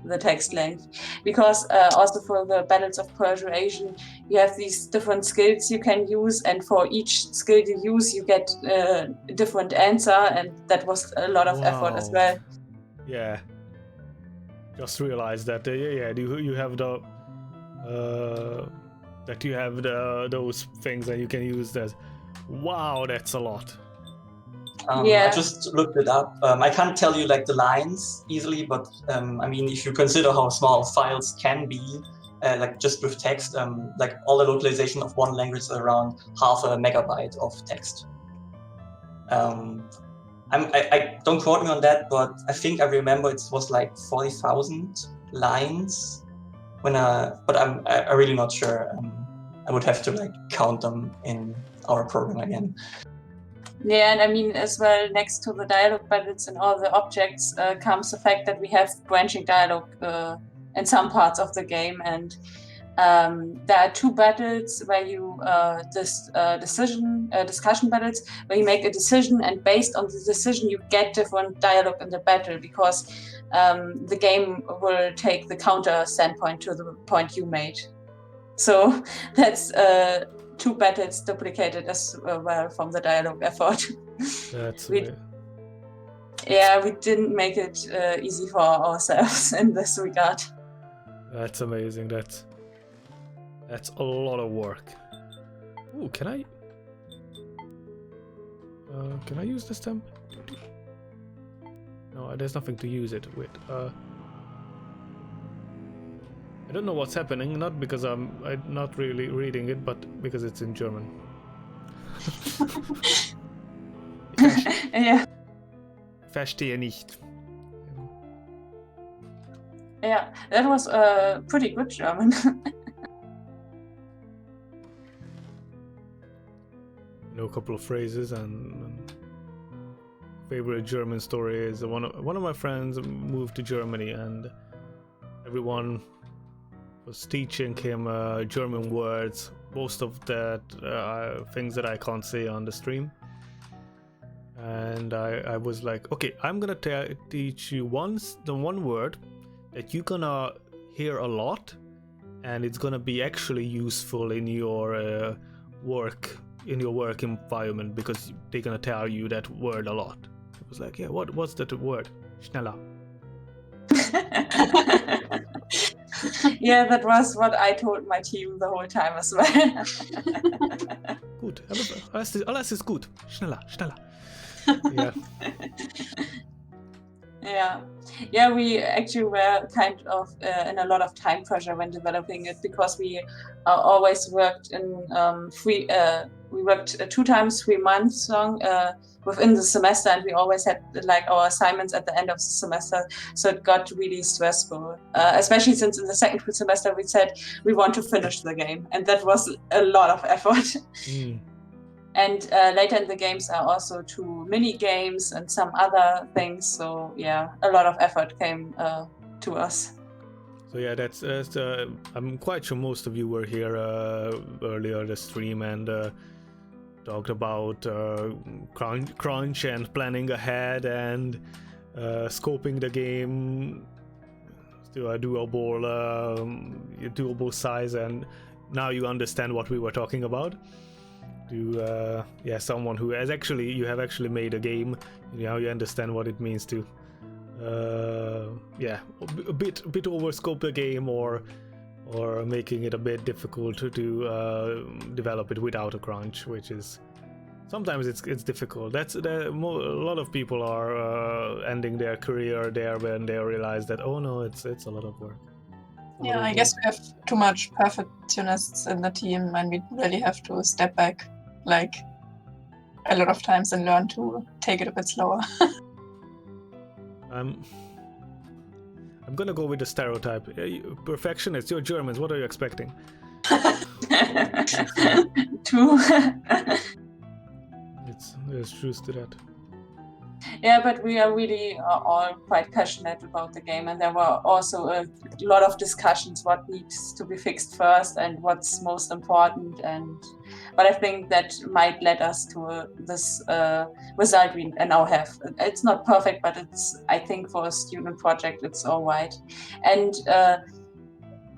the text length, because also for the battles of persuasion you have these different skills you can use, and for each skill you use you get a different answer, and that was a lot of effort as well. Yeah, just realized that you have the those things that you can use. That, wow, that's a lot. I just looked it up. I can't tell you like the lines easily, but I mean, if you consider how small files can be, like just with text, like all the localization of one language is around 0.5 MB of text. I don't quote me on that, but I think I remember it was like 40,000 lines. But I'm really not sure. I would have to like count them in our program again. Yeah, and I mean, as well, next to the dialogue battles and all the objects comes the fact that we have branching dialogue in some parts of the game, and there are 2 battles where you discussion battles where you make a decision, and based on the decision you get different dialogue in the battle, because the game will take the counter standpoint to the point you made. So that's 2 battles duplicated as well from the dialogue effort. That's we didn't make it easy for ourselves in this regard. That's amazing. That's a lot of work. Ooh, can I use this temp? No, there's nothing to use it with. I don't know what's happening, not because I'm not really reading it, but because it's in German. Yeah. Verstehe nicht. Yeah, that was pretty good German. Know a couple of phrases, and favorite German story is one of my friends moved to Germany, and everyone was teaching him German words, most of that things that I can't say on the stream, and I was like, okay, I'm gonna teach you the one word that you're gonna hear a lot, and it's gonna be actually useful in your work environment, because they're gonna tell you that word a lot. It was like, yeah, what's that word? Schneller. Yeah, that was what I told my team the whole time as well. Gut, alles ist gut. Schneller. Yeah. Yeah, we actually were kind of in a lot of time pressure when developing it, because we always worked in we worked 2 times 3 months long within the semester, and we always had like our assignments at the end of the semester, so it got really stressful, especially since in the second semester we said we want to finish the game, and that was a lot of effort. And later in the games are also 2 mini games and some other things. So yeah, a lot of effort came to us. So yeah, that's I'm quite sure most of you were here earlier the stream and talked about crunch and planning ahead and scoping the game to a doable size, and now you understand what we were talking about. To someone who has actually made a game, you understand what it means to a bit overscope the game, or making it a bit difficult to develop it without a crunch, which is sometimes it's difficult. A lot of people are ending their career there when they realize that, oh no, it's a lot of work. Yeah, I guess we have too much perfectionists in the team, and we really have to step back like a lot of times and learn to take it a bit slower. I'm gonna go with the stereotype. Perfectionists, you're Germans, what are you expecting? True. There's truth to that. Yeah, but we are really all quite passionate about the game, and there were also a lot of discussions what needs to be fixed first and what's most important. But I think that might lead us to this result we now have. It's not perfect, but I think for a student project it's all right. And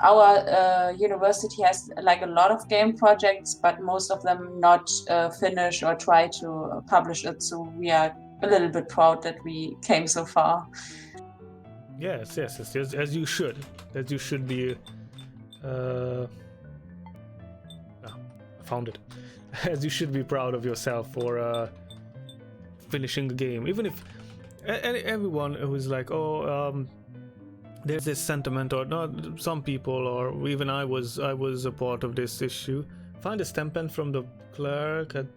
our university has like a lot of game projects, but most of them not finish or try to publish it. So we are a little bit proud that we came so far. Yes, as you should. As you should be. I found it. As you should be proud of yourself for finishing the game. Even if everyone who's like, there's this sentiment, or not, some people, or even I was a part of this issue. Find a stamp pen from the clerk at.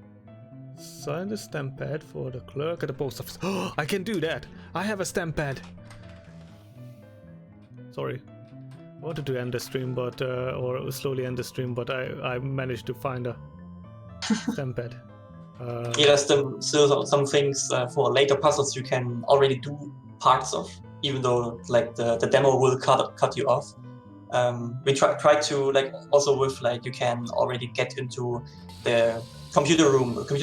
Sign the stamp pad for the clerk at the post office. Oh, I can do that! I have a stamp pad! Sorry. I wanted to end the stream, but or slowly end the stream, but I managed to find a stamp pad. There's still some things for later puzzles you can already do parts of, even though like the demo will cut you off. We try to like also with like you can already get into the computer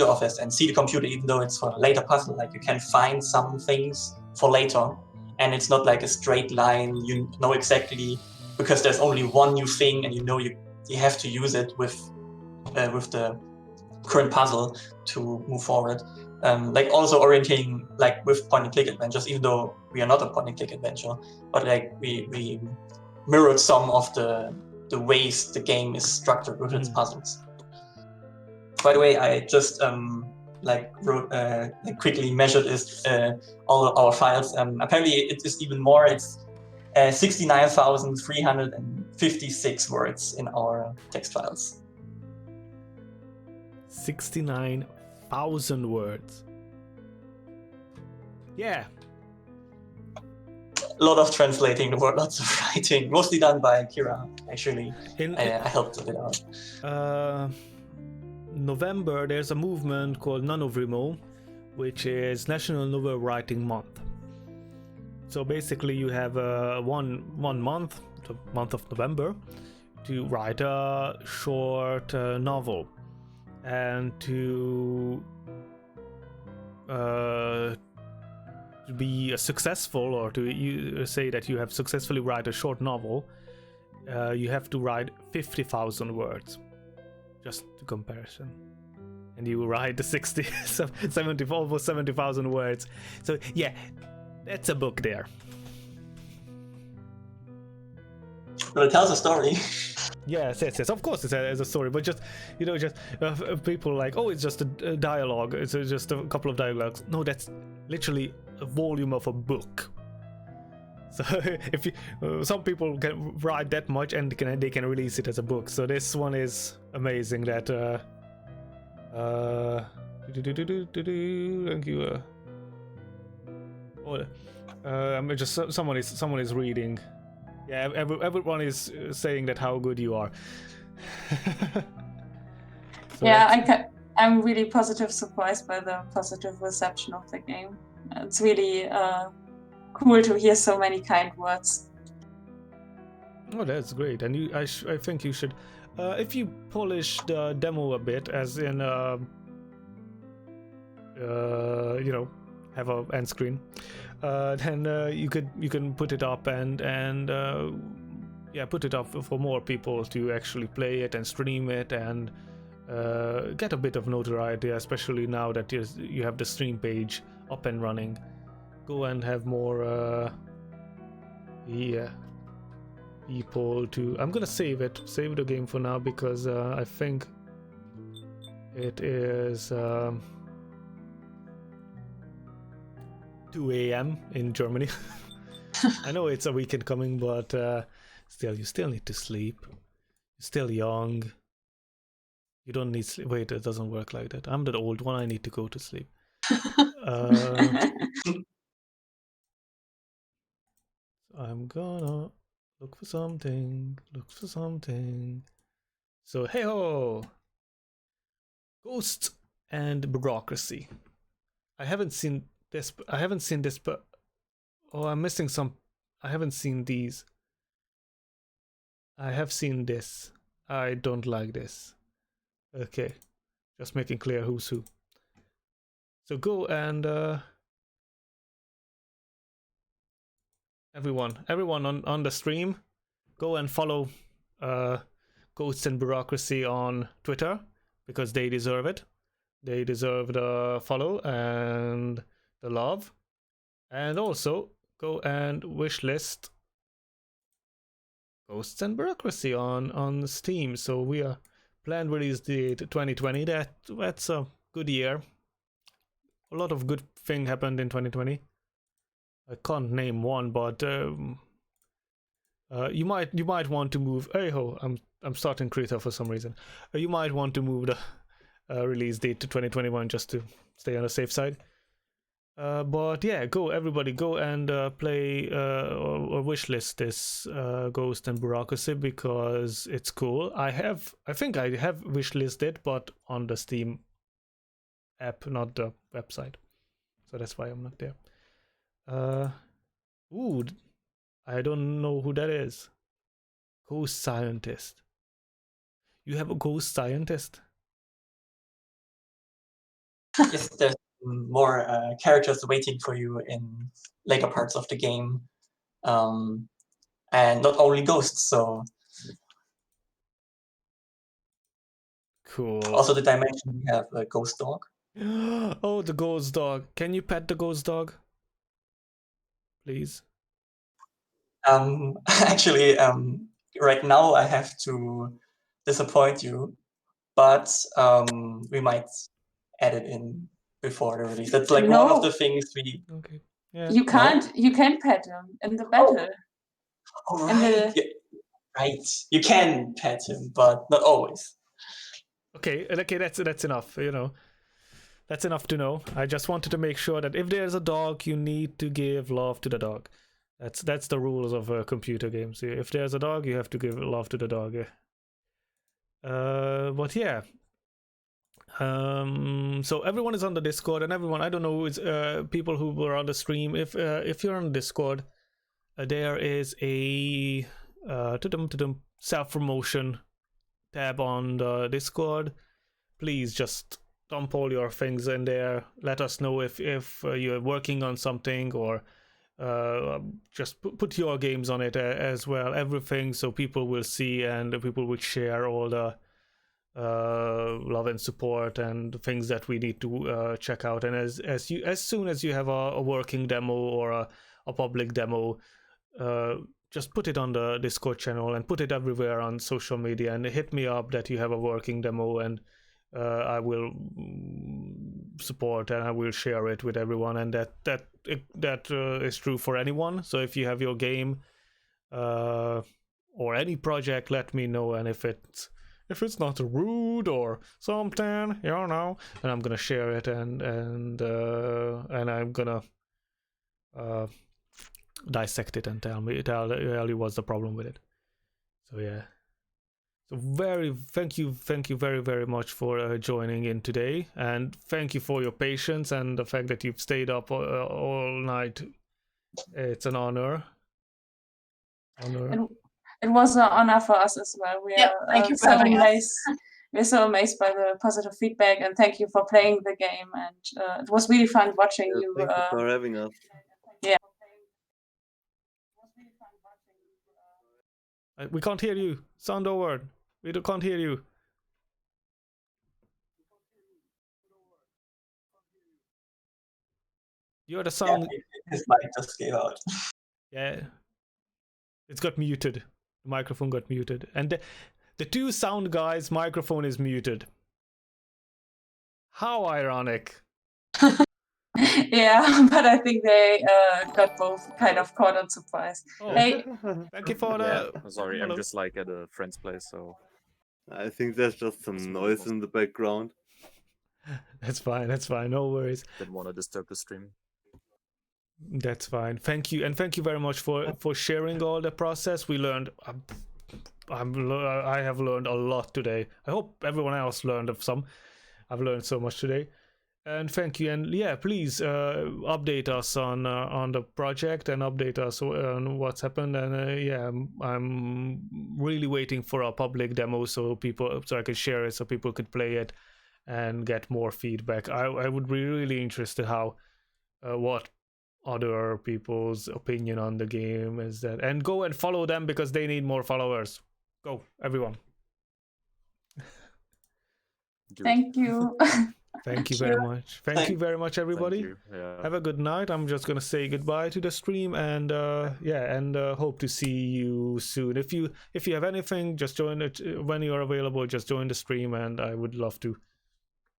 office and see the computer, even though it's for a later puzzle. Like you can find some things for later, and it's not like a straight line. You know exactly, because there's only one new thing, and you have to use it with the current puzzle to move forward. Like also orienting like with point and click adventures, even though we are not a point and click adventure, but like we mirrored some of the ways the game is structured with its puzzles. By the way, I just quickly measured all of our files. Apparently, it is even more. It's 69,356 words in our text files. 69,000 words. Yeah. A lot of translating the word, lots of writing, mostly done by Kira. Actually, I helped a bit out. November, there's a movement called NaNoWriMo, which is National Novel Writing Month. So basically, you have one month, the month of November, to write a short novel, and to be successful, or to you say that you have successfully write a short novel, you have to write 50,000 words, just to comparison. And you write the 60, 70, almost 70,000 words. So yeah, that's a book there. But it tells a story. Yes. Of course, it's a story, but just people like, oh, it's just a dialogue. It's just a couple of dialogues. No, that's literally a volume of a book. So if you, some people can write that much and they can release it as a book. So this one is amazing. That thank you. I'm just someone is reading. Yeah, everyone is saying that how good you are. So yeah, I'm really positive surprised by the positive reception of the game. It's really cool to hear so many kind words. Oh, that's great. And I think you should, if you polish the demo a bit, as in, have a end screen, then you can put it up and put it up for more people to actually play it and stream it and get a bit of notoriety, especially now that you have the stream page up and running. Go and have more people to. I'm gonna save the game for now, because I think it is 2 a.m. in Germany. I know it's a weekend coming, but still, you still need to sleep. You're still young. You don't need sleep. Wait, it doesn't work like that. I'm the old one. I need to go to sleep. I'm gonna look for something. So, hey ho! Ghosts and Bureaucracy. I haven't seen this, but oh, I'm missing some. I haven't seen these. I have seen this. I don't like this. Okay, just making clear who's who. So go and everyone on the stream, go and follow Ghosts and Bureaucracy on Twitter, because they deserve it. They deserve the follow and the love. And also go and wishlist Ghosts and Bureaucracy on Steam. So we are planned release date 2020. That's a good year. A lot of good thing happened in 2020. I can't name one, but you might want to move. Hey ho, I'm starting Krita for some reason. You might want to move the release date to 2021 just to stay on the safe side. But yeah, everybody go and play or wishlist this Ghost and Bureaucracy, because it's cool. I think I have wishlisted, but on the Steam app, not the website. So that's why I'm not there. Ooh, I don't know who that is. Ghost scientist. You have a ghost scientist? Yes, there's more characters waiting for you in later parts of the game, and not only ghosts. So Cool. also the dimension, we have a ghost dog. Oh, the ghost dog. Can you pet the ghost dog, please? Actually, right now I have to disappoint you, but we might add it in before the release. That's like one of the things we. Okay. Yeah. You can pet him in the battle. Oh, In right. the- Right. You can pet him, but not always. Okay, that's enough, That's enough to know. I just wanted to make sure that if there's a dog, you need to give love to the dog. That's the rules of computer games. If there's a dog, you have to give love to the dog. But yeah. So everyone is on the Discord, and everyone, I don't know, it's people who were on the stream. If you're on Discord, there is a self-promotion tab on the Discord. Please just dump all your things in there. Let us know if you're working on something, or just put your games on it as well. Everything, so people will see and people will share all the love and support and things that we need to check out. And as soon as you have a working demo or a public demo, just put it on the Discord channel and put it everywhere on social media, and hit me up that you have a working demo, and I will support and I will share it with everyone. And that is true for anyone. So if you have your game or any project, let me know. And if it's not rude or something, you know, and I'm gonna share it, and I'm gonna dissect it and tell you what's the problem with it. So yeah. So thank you very, very much for joining in today, and thank you for your patience and the fact that you've stayed up all night. It's an honor. It was an honor for us as well. We are thank you for so having amazed. us. We're so amazed by the positive feedback, and thank you for playing the game. And it was really fun watching you. Thank you for having us. Yeah. We can't hear you. Sound over. We can't hear you. You're the sound. Yeah, his mic just gave out. Yeah. It's got muted. The microphone got muted. And the two sound guys' microphone is muted. How ironic. Yeah, but I think they got both kind of caught on surprise. Oh, Hey, thank you for the... Sorry, Hello. I'm just like at a friend's place, so I think there's just some noise in the background. That's fine, no worries. didn't want to disturb the stream. That's fine. Thank you, and thank you very much for sharing all the process. We learned... I have learned a lot today. I hope everyone else learned of some. I've learned so much today. And thank you, and yeah, please update us on the project and update us on what's happened. And yeah, I'm really waiting for a public demo so I can share it, so people could play it and get more feedback. I would be really interested how what other people's opinion on the game is that, and go and follow them because they need more followers. Go, everyone. thank you. Thank you very much. Thank you very much, everybody. Yeah. Have a good night. I'm just gonna say goodbye to the stream, and hope to see you soon. If you have anything, just join it when you're available. Just join the stream, and I would love to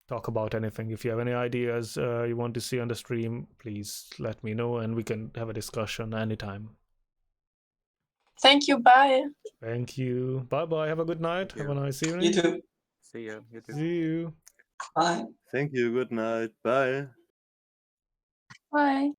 talk about anything. If you have any ideas you want to see on the stream, please let me know, and we can have a discussion anytime. Thank you. Bye. Thank you. Bye bye. Have a good night. Have a nice evening. You too. See ya. You too. See you. Bye. Thank you. Good night. Bye. Bye.